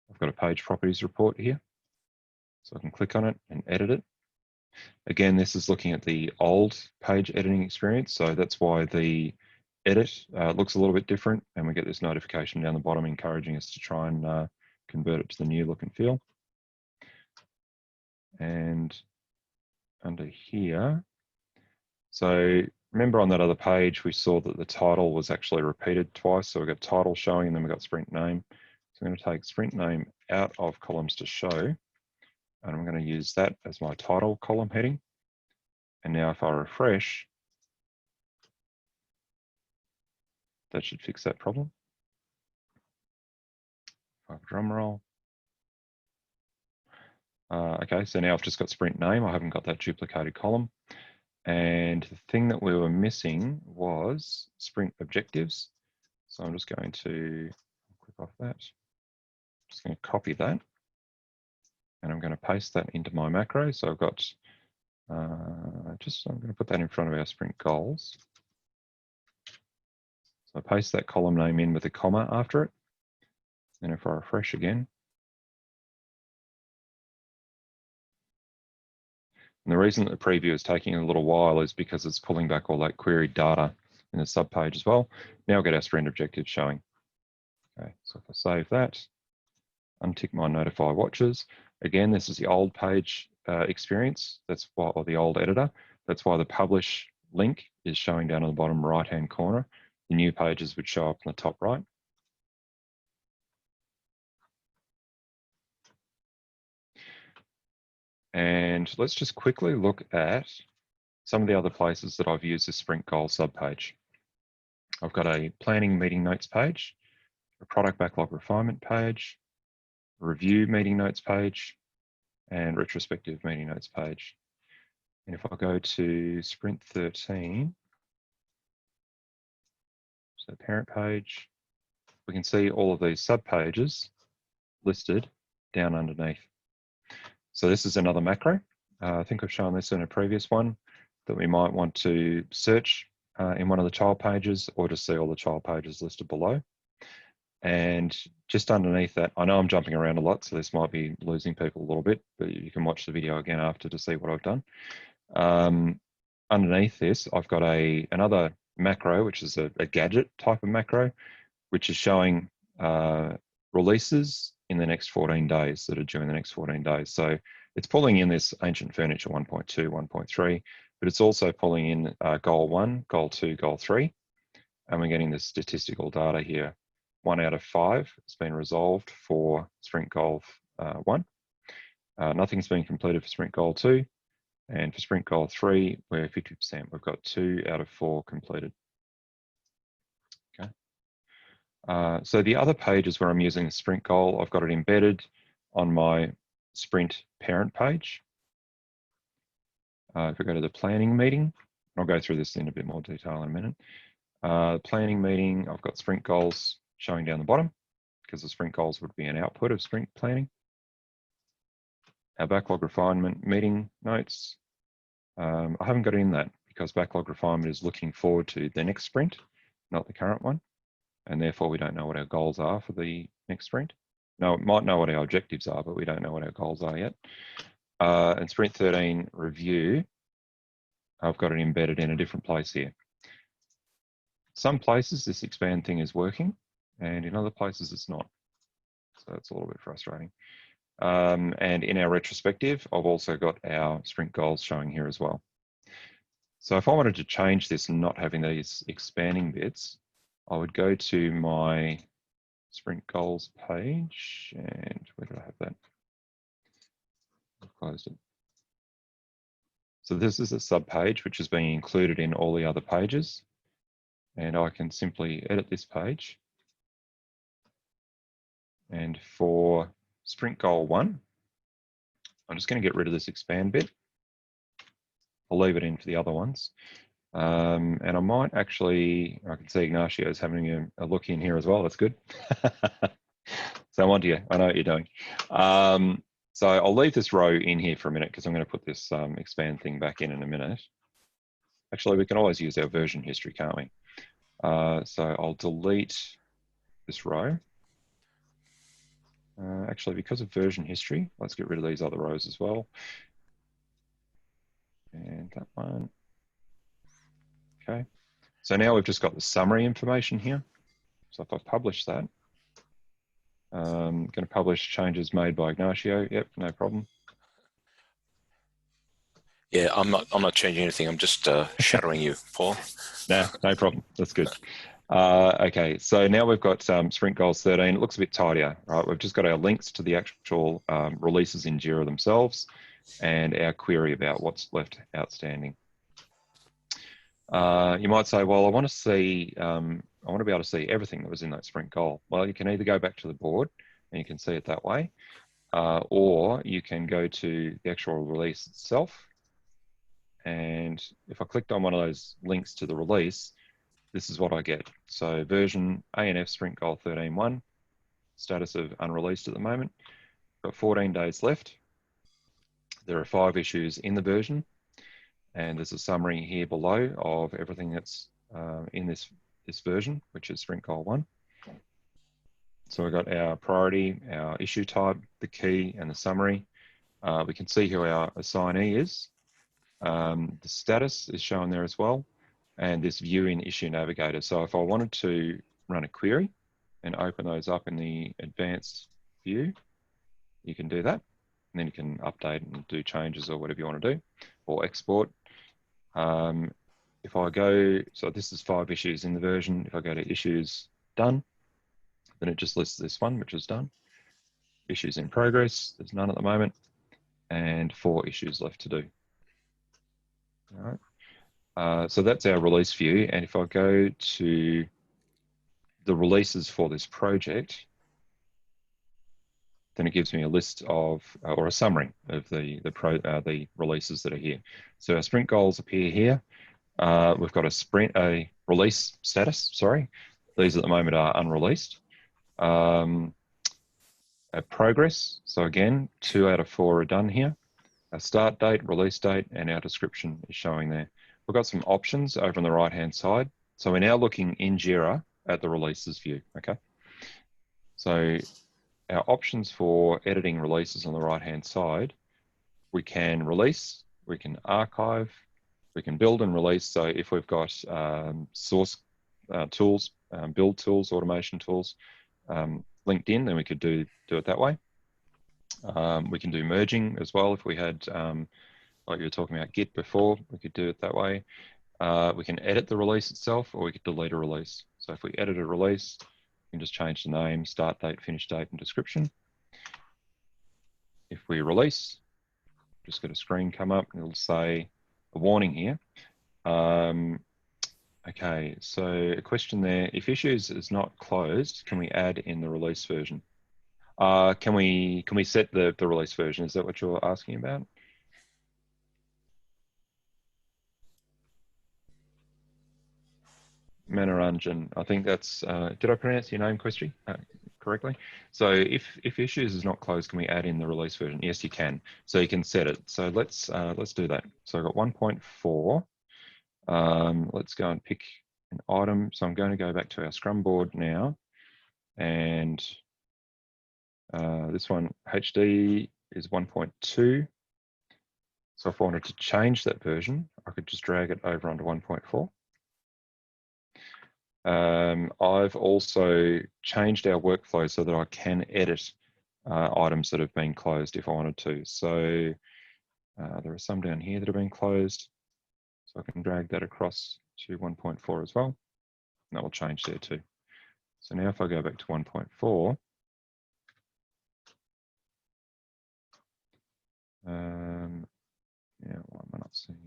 I've got a page properties report here. So I can click on it and edit it. Again, this is looking at the old page editing experience. So that's why the edit looks a little bit different. And we get this notification down the bottom encouraging us to try and convert it to the new look and feel. And under here, so remember on that other page, we saw that the title was actually repeated twice. So we've got title showing and then we've got sprint name. So I'm going to take sprint name out of columns to show, and I'm going to use that as my title column heading. And now if I refresh, that should fix that problem. Drum roll. Okay, so now I've just got sprint name. I haven't got that duplicated column. And the thing that we were missing was sprint objectives. So I'm just going to click off that. Just going to copy that. And I'm going to paste that into my macro. So I've got, I'm going to put that in front of our sprint goals. So I paste that column name in with a comma after it. And if I refresh again, and the reason that the preview is taking a little while is because it's pulling back all that queried data in the subpage as well. Now I'll get our sprint objectives showing. Okay, so if I save that, untick my notify watches. Again, this is the old page experience. That's why, or the old editor. That's why the publish link is showing down on the bottom right-hand corner. The new pages would show up on the top right. And let's just quickly look at some of the other places that I've used this sprint goal subpage. I've got a planning meeting notes page, a product backlog refinement page, a review meeting notes page, and retrospective meeting notes page. And if I go to sprint 13, so parent page, we can see all of these subpages listed down underneath. So this is another macro. I think I've shown this in a previous one, that we might want to search in one of the child pages or to see all the child pages listed below. And just underneath that, I know I'm jumping around a lot, so this might be losing people a little bit, but you can watch the video again after to see what I've done. Underneath this, I've got another macro, which is a gadget type of macro, which is showing releases in the next 14 days that are due in the next 14 days. So it's pulling in this ancient furniture 1.2, 1.3, but it's also pulling in goal 1, goal 2, goal 3, and we're getting the statistical data here. 1 out of 5 has been resolved for sprint goal 1. Nothing's been completed for sprint goal 2. And for sprint goal 3, we're 50%. We've got 2 out of 4 completed. Okay. So the other pages where I'm using the sprint goal, I've got it embedded on my sprint parent page. If we go to the planning meeting, I'll go through this in a bit more detail in a minute. Planning meeting, I've got sprint goals showing down the bottom because the sprint goals would be an output of sprint planning. Our backlog refinement meeting notes, I haven't got in that because backlog refinement is looking forward to the next sprint, not the current one. And therefore we don't know what our goals are for the next sprint. No, it might know what our objectives are, but we don't know what our goals are yet. And sprint 13 review, I've got it embedded in a different place here. Some places this expand thing is working, and in other places it's not. So it's a little bit frustrating. And in our retrospective, I've also got our sprint goals showing here as well. So if I wanted to change this and not having these expanding bits, I would go to my sprint goals page, and where did I have that? I've closed it. So this is a sub page which is being included in all the other pages, and I can simply edit this page. And for sprint goal 1, I'm just going to get rid of this expand bit. I'll leave it in for the other ones. And I might actually, I can see Ignacio's having a look in here as well. That's good. So I'm on to you. I know what you're doing. So I'll leave this row in here for a minute because I'm going to put this expand thing back in a minute. Actually, we can always use our version history, can't we? So I'll delete this row. Actually, because of version history, let's get rid of these other rows as well. And that one. Okay. So now we've just got the summary information here. So if I publish that, I'm going to publish changes made by Ignacio. Yep, no problem. Yeah, I'm not changing anything. I'm just shadowing you, Paul. No problem. That's good. Okay, so now we've got sprint goals 13. It looks a bit tidier, right? We've just got our links to the actual releases in Jira themselves and our query about what's left outstanding. You might say, well, I want to see, I want to be able to see everything that was in that sprint goal. Well, you can either go back to the board and you can see it that way, or you can go to the actual release itself. And if I clicked on one of those links to the release, this is what I get. So version ANF sprint goal 13.1, status of unreleased at the moment. Got 14 days left. There are 5 issues in the version, and there's a summary here below of everything that's in this version, which is sprint goal 1. So we've got our priority, our issue type, the key, and the summary. We can see who our assignee is. The status is shown there as well, and this view in issue navigator. So if I wanted to run a query and open those up in the advanced view, you can do that. And then you can update and do changes or whatever you want to do, or export. If I go, so this is 5 issues in the version. If I go to issues done, then it just lists this one, which is done. Issues in progress, there's none at the moment. and 4 issues left to do. All right. So that's our release view. And if I go to the releases for this project, then it gives me a list of, or a summary of the releases that are here. So our sprint goals appear here. We've got a release status, sorry. These at the moment are unreleased. A progress, so again, 2 out of 4 are done here. A start date, release date, and our description is showing there. We've got some options over on the right-hand side. So we're now looking in Jira at the releases view, okay? So our options for editing releases on the right-hand side, we can release, we can archive, we can build and release. So if we've got source tools, build tools, automation tools linked in, then we could do it that way. We can do merging as well. If we had, like you were talking about Git before, we could do it that way. We can edit the release itself, or we could delete a release. So if we edit a release, we can just change the name, start date, finish date, and description. If we release, just get a screen come up, and it'll say a warning here. Okay, so a question there, if issues is not closed, can we add in the release version? Can we set the release version? Is that what you're asking about? Manaranjan, I think that's, did I pronounce your name correctly? So if issues is not closed, can we add in the release version? Yes, you can. So you can set it. So let's do that. So I've got 1.4. Let's go and pick an item. So I'm going to go back to our Scrum board now. And this one, HD, is 1.2. So if I wanted to change that version, I could just drag it over onto 1.4. I've also changed our workflow so that I can edit items that have been closed if I wanted to. So there are some down here that have been closed. So I can drag that across to 1.4 as well. And that will change there too. So now if I go back to 1.4, yeah, why am I not seeing?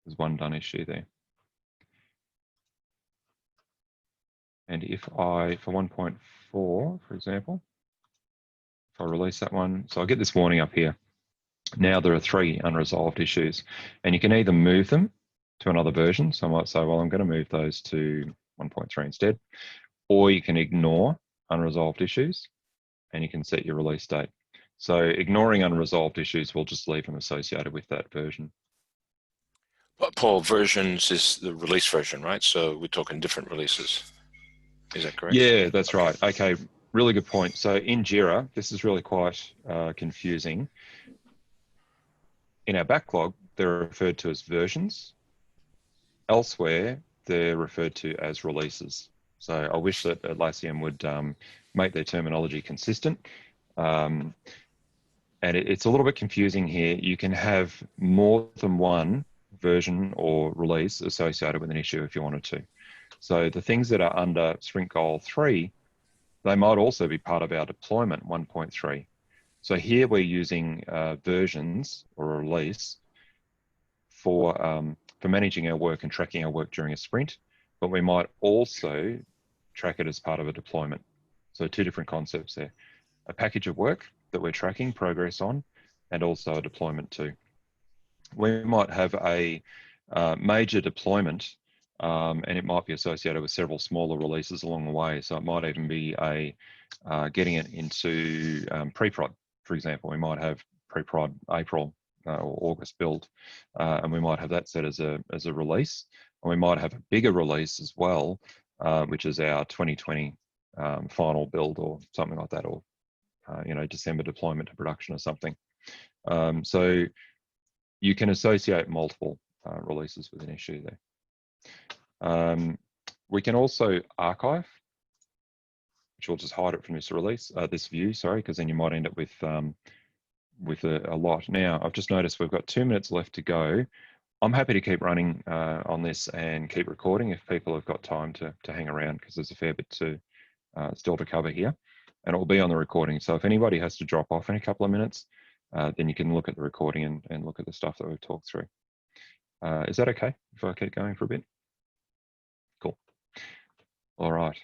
There's one done issue there. And if I, for 1.4, for example, if I release that one, so I get this warning up here. Now there are 3 unresolved issues, and you can either move them to another version. So I might say, well, I'm going to move those to 1.3 instead, or you can ignore unresolved issues and you can set your release date. So ignoring unresolved issues will just leave them associated with that version. But Paul, versions is the release version, right? So we're talking different releases. Is that correct? Yeah, that's right. Okay, really good point. So in Jira, this is really quite confusing. In our backlog, they're referred to as versions. Elsewhere, they're referred to as releases. So I wish that Atlassian would make their terminology consistent. And it's a little bit confusing here. You can have more than one version or release associated with an issue if you wanted to. So the things that are under sprint goal 3, they might also be part of our deployment 1.3. So here we're using versions or a release for managing our work and tracking our work during a sprint, but we might also track it as part of a deployment. So 2 different concepts there. A package of work that we're tracking progress on, and also a deployment too. We might have a major deployment, and it might be associated with several smaller releases along the way. So it might even be getting it into pre-prod, for example. We might have pre-prod April or August build, and we might have that set as a release. And we might have a bigger release as well, which is our 2020 final build or something like that, or December deployment to production or something. So you can associate multiple releases with an issue there. We can also archive, which will just hide it from this release, this view, sorry, because then you might end up with a lot. Now, I've just noticed we've got 2 minutes left to go. I'm happy to keep running on this and keep recording if people have got time to hang around, because there's a fair bit to still to cover here. and it will be on the recording. So if anybody has to drop off in a couple of minutes, then you can look at the recording and look at the stuff that we've talked through. Is that okay if I keep going for a bit? Cool. All right.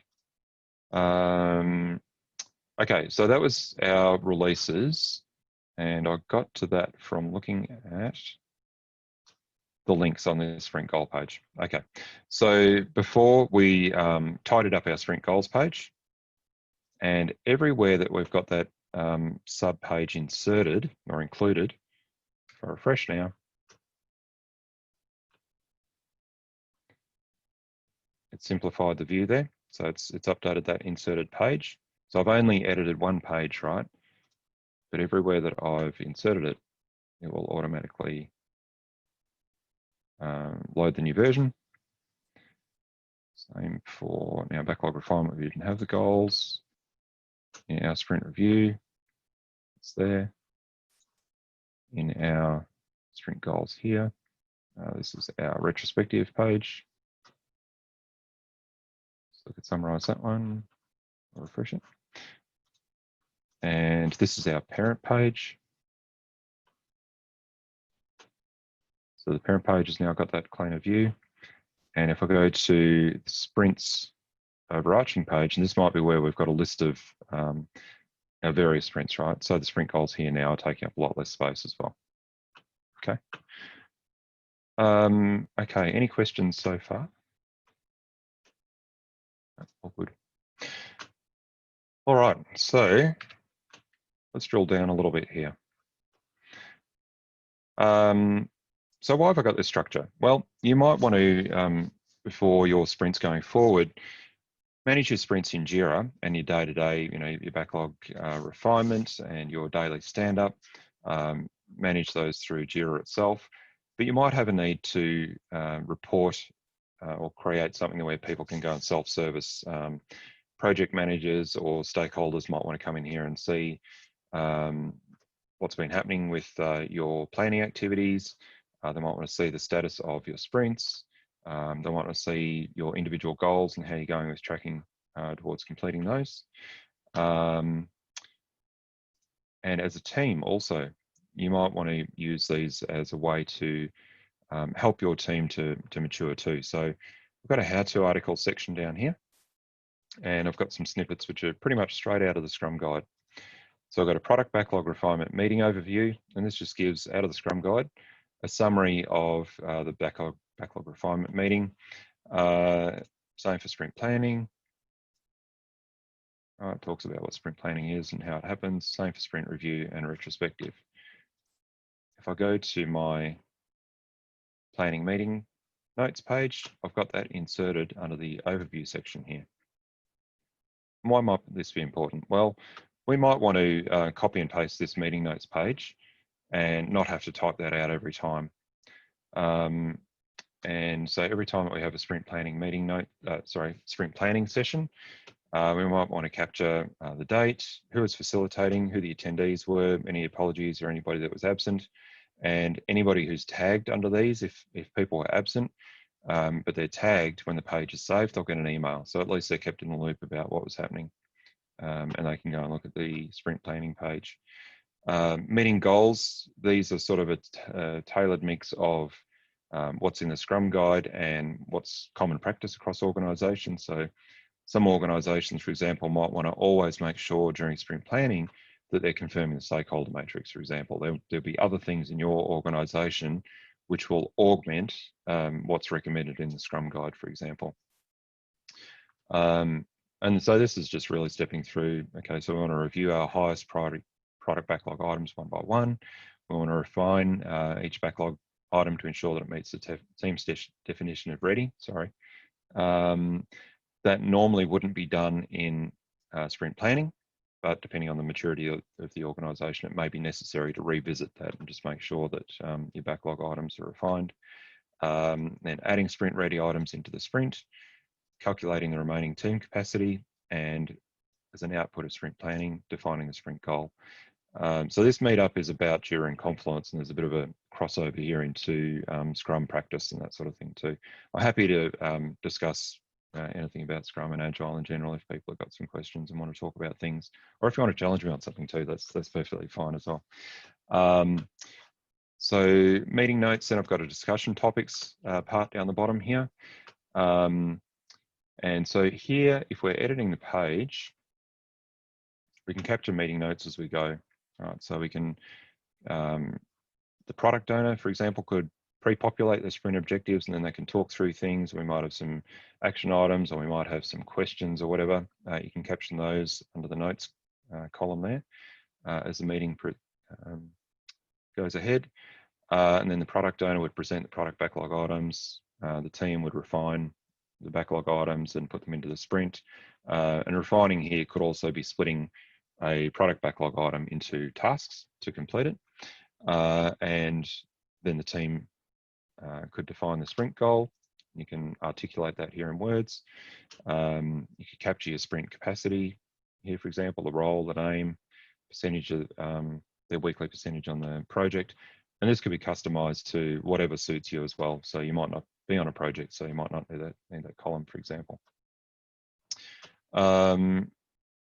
Okay, so that was our releases, and I got to that from looking at the links on the sprint goal page. Okay, so before we tidied up our sprint goals page, and everywhere that we've got that sub page inserted or included, if I refresh now, it's simplified the view there. So it's updated that inserted page. So I've only edited one page, right? But everywhere that I've inserted it, it will automatically load the new version. Same for now backlog refinement. We didn't have the goals. In our sprint review, it's there. In our sprint goals here, this is our retrospective page. So we could summarize that one. I'll refresh it. And this is our parent page. So the parent page has now got that cleaner view. And if I go to the sprints overarching page, and this might be where we've got a list of our various sprints, right? So the sprint goals here now are taking up a lot less space as well. Okay. Okay, any questions so far? All good. All right, so let's drill down a little bit here. So why have I got this structure? Well, you might want to, before your sprints going forward, manage your sprints in Jira and your day-to-day, your backlog refinement and your daily stand-up. Manage those through Jira itself. But you might have a need to report or create something where people can go and self-service. Project managers or stakeholders might want to come in here and see what's been happening with your planning activities. They might want to see the status of your sprints. They might want to see your individual goals and how you're going with tracking towards completing those. And as a team also, you might want to use these as a way to help your team to mature too. So we've got a how-to article section down here, and I've got some snippets which are pretty much straight out of the Scrum Guide. So I've got a product backlog refinement meeting overview, and this just gives, out of the Scrum Guide, a summary of the backlog refinement meeting. Same for sprint planning. It talks about what sprint planning is and how it happens. Same for sprint review and retrospective. If I go to my planning meeting notes page, I've got that inserted under the overview section here. Why might this be important? Well, we might want to copy and paste this meeting notes page and not have to type that out every time. And so every time that we have a sprint planning meeting note, sprint planning session, we might want to capture the date, who was facilitating, who the attendees were, any apologies or anybody that was absent, and anybody who's tagged under these. If people were absent, but they're tagged when the page is saved, they'll get an email. So at least they're kept in the loop about what was happening, and they can go and look at the sprint planning page. Meeting goals, these are sort of a tailored mix of what's in the Scrum Guide and what's common practice across organizations. So some organizations, for example, might want to always make sure during sprint planning that they're confirming the stakeholder matrix, for example. There'll be other things in your organization which will augment what's recommended in the Scrum Guide, for example. And so this is just really stepping through, okay, so we want to review our highest priority product backlog items one by one. We want to refine each backlog item to ensure that it meets the team's definition of ready, that normally wouldn't be done in sprint planning, but depending on the maturity of the organization, it may be necessary to revisit that and just make sure that your backlog items are refined. Then adding sprint ready items into the sprint, calculating the remaining team capacity, and as an output of sprint planning, defining the sprint goal. So this meetup is about Jira and Confluence, and there's a bit of a crossover here into Scrum practice and that sort of thing too. I'm happy to discuss anything about Scrum and Agile in general if people have got some questions and want to talk about things, or if you want to challenge me on something too, that's perfectly fine as well. So meeting notes, then I've got a discussion topics part down the bottom here. And so here, if we're editing the page, we can capture meeting notes as we go. All right, so we can, the product owner, for example, could pre-populate the sprint objectives, and then they can talk through things. We might have some action items, or we might have some questions or whatever. You can caption those under the notes column there as the meeting goes ahead. And then the product owner would present the product backlog items. The team would refine the backlog items and put them into the sprint. And refining here could also be splitting a product backlog item into tasks to complete it. And then the team could define the sprint goal. You can articulate that here in words. You could capture your sprint capacity here, for example, the role, the name, percentage of their weekly percentage on the project. And this could be customized to whatever suits you as well. So you might not be on a project, so you might not need that column, for example. And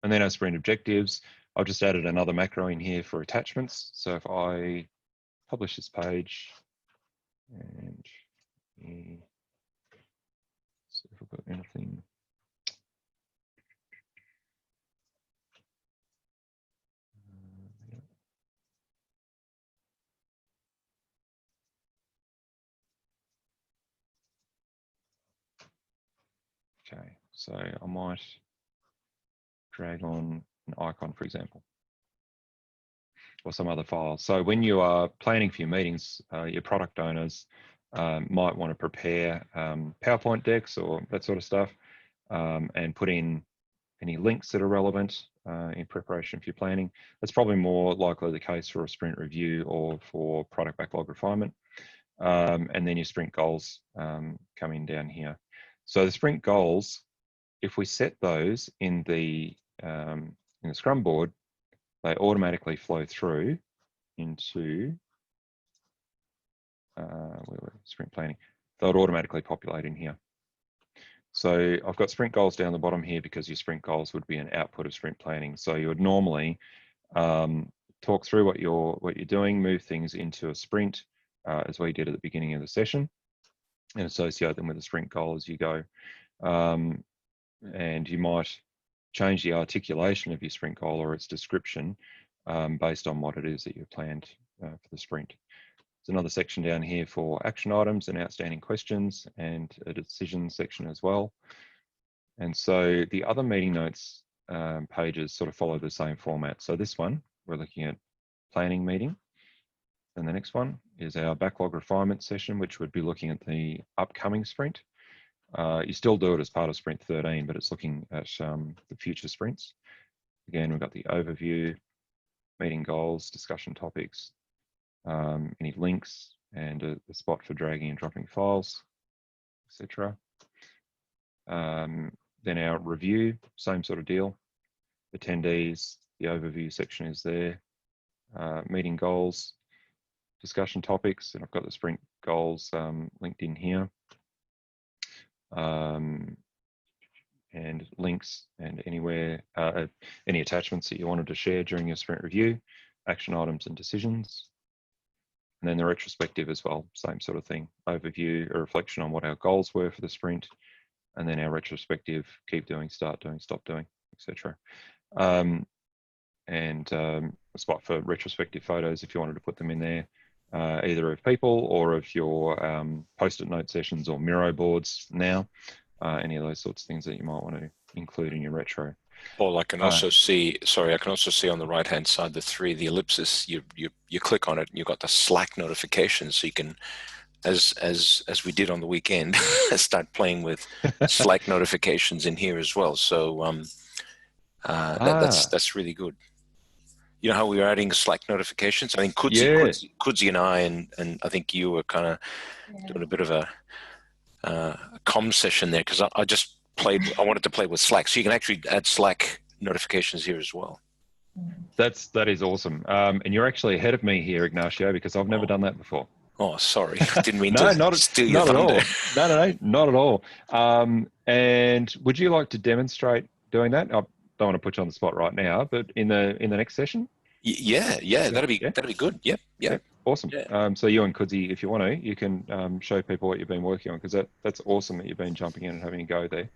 then our sprint objectives, I've just added another macro in here for attachments. So if I publish this page and see if I've got anything. Okay, so I might drag on an icon, for example, or some other file. So when you are planning for your meetings, your product owners might want to prepare PowerPoint decks or that sort of stuff, and put in any links that are relevant in preparation for your planning. That's probably more likely the case for a sprint review or for product backlog refinement. And then your sprint goals coming down here. So the sprint goals, if we set those in the Scrum board, they automatically flow through into sprint planning. They'll automatically populate in here. So I've got sprint goals down the bottom here because your sprint goals would be an output of sprint planning. So you would normally talk through what you're doing, move things into a sprint as we did at the beginning of the session, and associate them with a sprint goal as you go. And you might change the articulation of your sprint goal or its description based on what it is that you've planned for the sprint. There's another section down here for action items and outstanding questions, and a decision section as well. And so the other meeting notes pages sort of follow the same format. So this one, we're looking at planning meeting. And the next one is our backlog refinement session, which would be looking at the upcoming sprint. You still do it as part of sprint 13, but it's looking at the future sprints. Again, we've got the overview, meeting goals, discussion topics, any links, and a spot for dragging and dropping files, etc. Then our review, same sort of deal. Attendees, the overview section is there. Meeting goals, discussion topics, and I've got the sprint goals linked in here. And links and anywhere, any attachments that you wanted to share during your sprint review, action items and decisions. And then the retrospective as well, same sort of thing. Overview, a reflection on what our goals were for the sprint, and then our retrospective, keep doing, start doing, stop doing, etc. And a spot for retrospective photos if you wanted to put them in there, either of people or of your post-it note sessions or Miro boards now, any of those sorts of things that you might want to include in your retro. Paul, I can also see, I can also see on the right-hand side, the ellipsis, you click on it, and you've got the Slack notifications, so you can, as we did on the weekend, start playing with Slack notifications in here as well. So that's really good. You know how we were adding Slack notifications? I think Kudzi and I, and I think you were kind of doing a bit of a comm session there, because I wanted to play with Slack. So you can actually add Slack notifications here as well. That is awesome. And you're actually ahead of me here, Ignacio, because I've never done that before. Oh, sorry. I didn't mean No, to steal your not at all. thunder. No, not at all. And would you like to demonstrate doing that? I don't want to put you on the spot right now, but in the next session? Yeah, that'd be good. Yep. Awesome. Yeah. So you and Kudzi, if you want to, you can show people what you've been working on, because that's awesome that you've been jumping in and having a go there.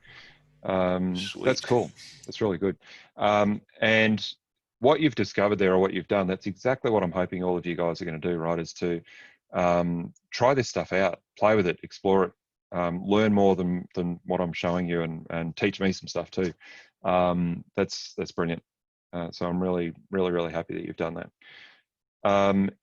That's cool. That's really good. And what you've discovered there, or what you've done, that's exactly what I'm hoping all of you guys are going to do, right? Is to try this stuff out, play with it, explore it, learn more than what I'm showing you, and teach me some stuff too. That's brilliant. So I'm really happy that you've done that.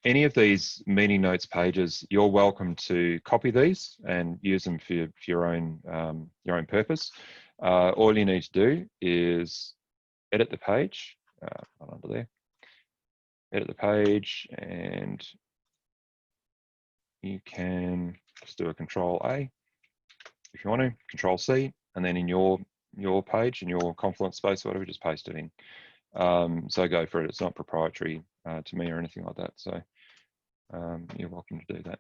Any of these meeting notes pages, you're welcome to copy these and use them for your own purpose. All you need to do is edit the page, under there, edit the page, and you can just do a Control A if you want to, Control C, and then in your page, in your Confluence space or whatever, just paste it in. So go for it. It's not proprietary to me or anything like that. So you're welcome to do that.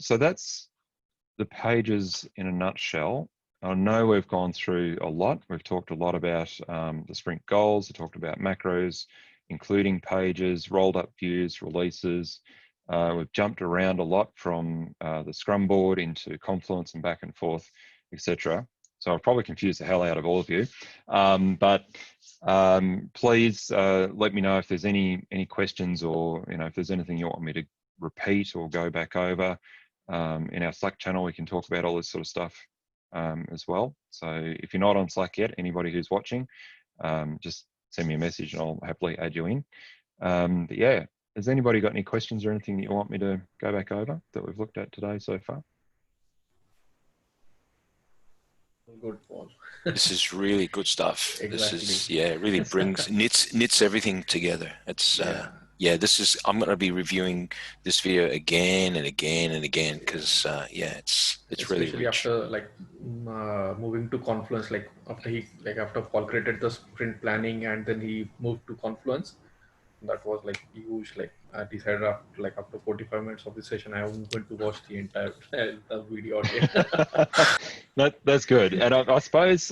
So that's the pages in a nutshell. I know we've gone through a lot. We've talked a lot about the sprint goals. We talked about macros, including pages, rolled up views, releases. We've jumped around a lot from the Scrum board into Confluence and back and forth, etc. So I've probably confused the hell out of all of you. But please let me know if there's any questions, or if there's anything you want me to repeat or go back over. In our Slack channel, we can talk about all this sort of stuff as well. So if you're not on Slack yet, anybody who's watching, just send me a message and I'll happily add you in. But yeah, has anybody got any questions or anything that you want me to go back over that we've looked at today so far? Good, Paul. This is really good stuff. Exactly. This is, really knits everything together. It's this is, I'm going to be reviewing this video again and again and again, because it's really especially rich. after moving to Confluence, after Paul created the sprint planning and then he moved to Confluence. That was huge. I decided after 45 minutes of the session, I'm going to watch the entire the video again. That's good. And I suppose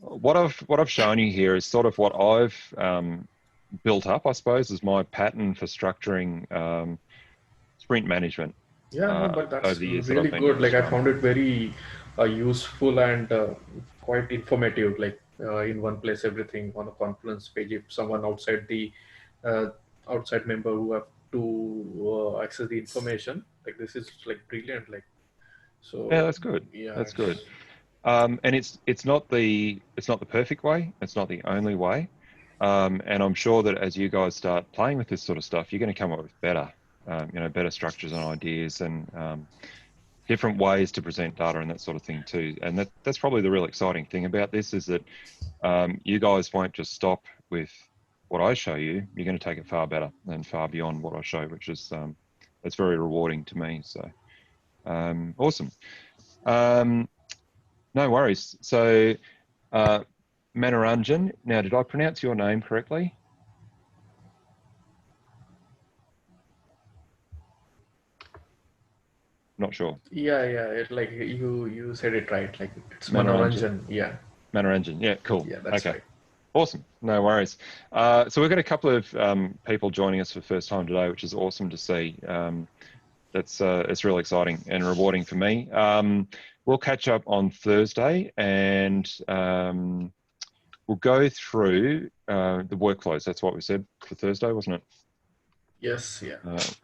what I've shown you here is sort of what I've built up, I suppose, is my pattern for structuring sprint management. But that's over the years really that I've good. been I found it very useful and quite informative. In one place, everything on a Confluence page. If someone outside the outside member who have to access the information, this is brilliant. So Yeah, that's good. That's good. And it's not the perfect way. It's not the only way. And I'm sure that as you guys start playing with this sort of stuff, you're going to come up with better structures and ideas, and different ways to present data and that sort of thing too. And that's probably the real exciting thing about this, is that you guys won't just stop with what I show you. You're going to take it far better and far beyond what I show, which is that's very rewarding to me. So awesome. No worries. So Manoranjan, now did I pronounce your name correctly? Not sure. Yeah. It you said it right. It's Manoranjan. Manoranjan. Manoranjan. Yeah, cool. Yeah, that's okay. right. Awesome. No worries. So we've got a couple of people joining us for the first time today, which is awesome to see. It's really exciting and rewarding for me. We'll catch up on Thursday, and we'll go through the workflows. That's what we said for Thursday, wasn't it? Yes. Yeah.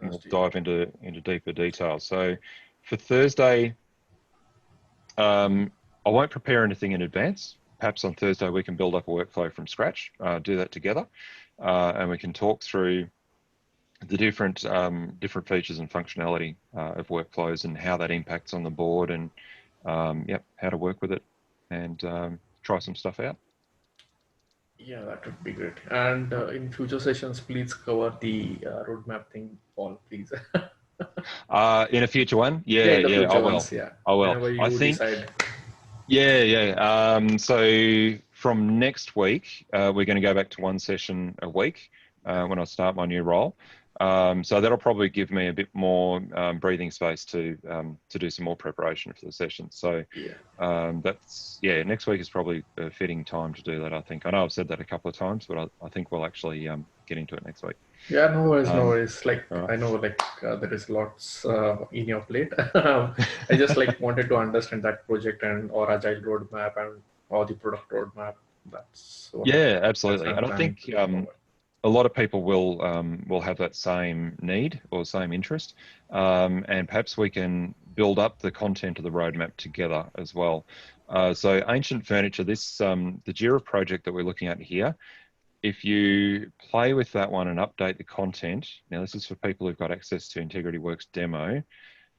We'll dive into deeper detail. So for Thursday, I won't prepare anything in advance. Perhaps on Thursday we can build up a workflow from scratch, do that together, and we can talk through the different features and functionality of workflows and how that impacts on the board, and how to work with it, and try some stuff out. Yeah, that would be great. And in future sessions, please cover the roadmap thing, Paul, please. In a future one, I will. I will. Whenever you decide. So from next week, we're going to go back to one session a week when I start my new role. So that'll probably give me a bit more breathing space to do some more preparation for the session. So that's, next week is probably a fitting time to do that, I think. I know I've said that a couple of times, but I think we'll actually get into it next week. Yeah, no worries, no worries. Right. I know there is lots in your plate. I just wanted to understand that project and or agile roadmap and or the product roadmap. That's absolutely. And I think a lot of people will have that same need or same interest, and perhaps we can build up the content of the roadmap together as well. So ancient furniture, this the Jira project that we're looking at here. If you play with that one and update the content, now this is for people who've got access to IntegrityWorks demo.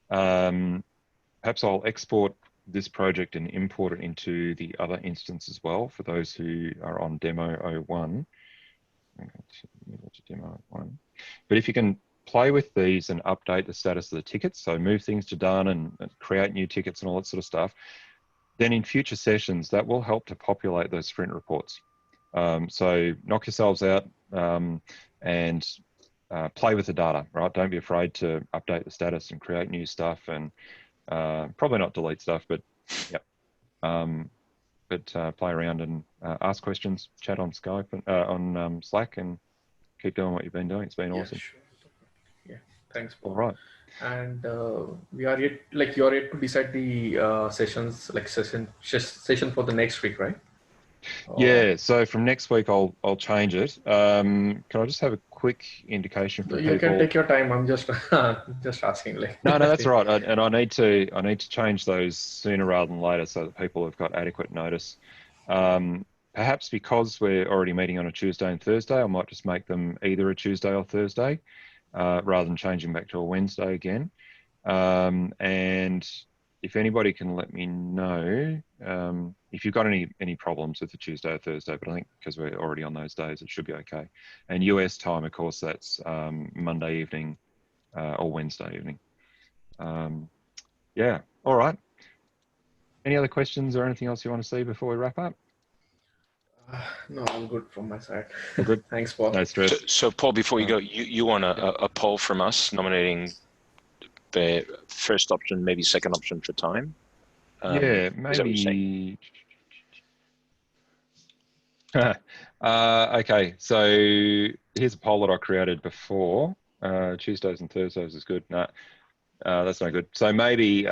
Perhaps I'll export this project and import it into the other instance as well for those who are on demo 01. Demo 1. But if you can play with these and update the status of the tickets, so move things to done and create new tickets and all that sort of stuff, then in future sessions, that will help to populate those sprint reports. So knock yourselves out and play with the data, right? Don't be afraid to update the status and create new stuff, and probably not delete stuff, but play around and ask questions, chat on Skype and on Slack, and keep doing what you've been doing. It's been awesome. Sure. Yeah, thanks, Paul. All right. And we are yet, you are yet to decide the sessions, session for the next week, right? Yeah, so from next week I'll change it. Can I just have a quick indication for people? You can take your time. I'm just just asking. No, that's all right. And I need to change those sooner rather than later so that people have got adequate notice. Perhaps because we're already meeting on a Tuesday and Thursday, I might just make them either a Tuesday or Thursday, rather than changing back to a Wednesday again. And if anybody can let me know if you've got any problems with the Tuesday or Thursday, but I think because we're already on those days, it should be okay. And US time, of course, that's Monday evening or Wednesday evening. Yeah, all right. Any other questions or anything else you want to see before we wrap up? No, I'm good from my side. Good. Thanks, Paul. No stress. So Paul, before you go, you want a poll from us nominating the first option, maybe second option for time? Yeah, maybe. Okay, so here's a poll that I created before. Tuesdays and Thursdays is good. No, that's no good. So maybe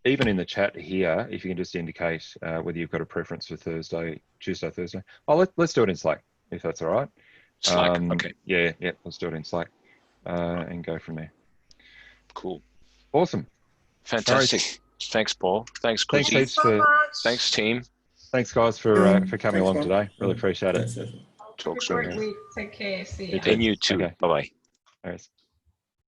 even in the chat here, if you can just indicate whether you've got a preference for Tuesday, Thursday. Oh, let's do it in Slack, if that's all right. Slack, okay. Yeah, let's do it in Slack and go from there. Cool. Awesome. Fantastic. Right. Thanks, Paul. Thanks, Chris. Thanks so much. Thanks, team. Thanks, guys, for coming along today. Really appreciate it. Talk soon. Take care. See you. And you too. Okay. Bye-bye. All right.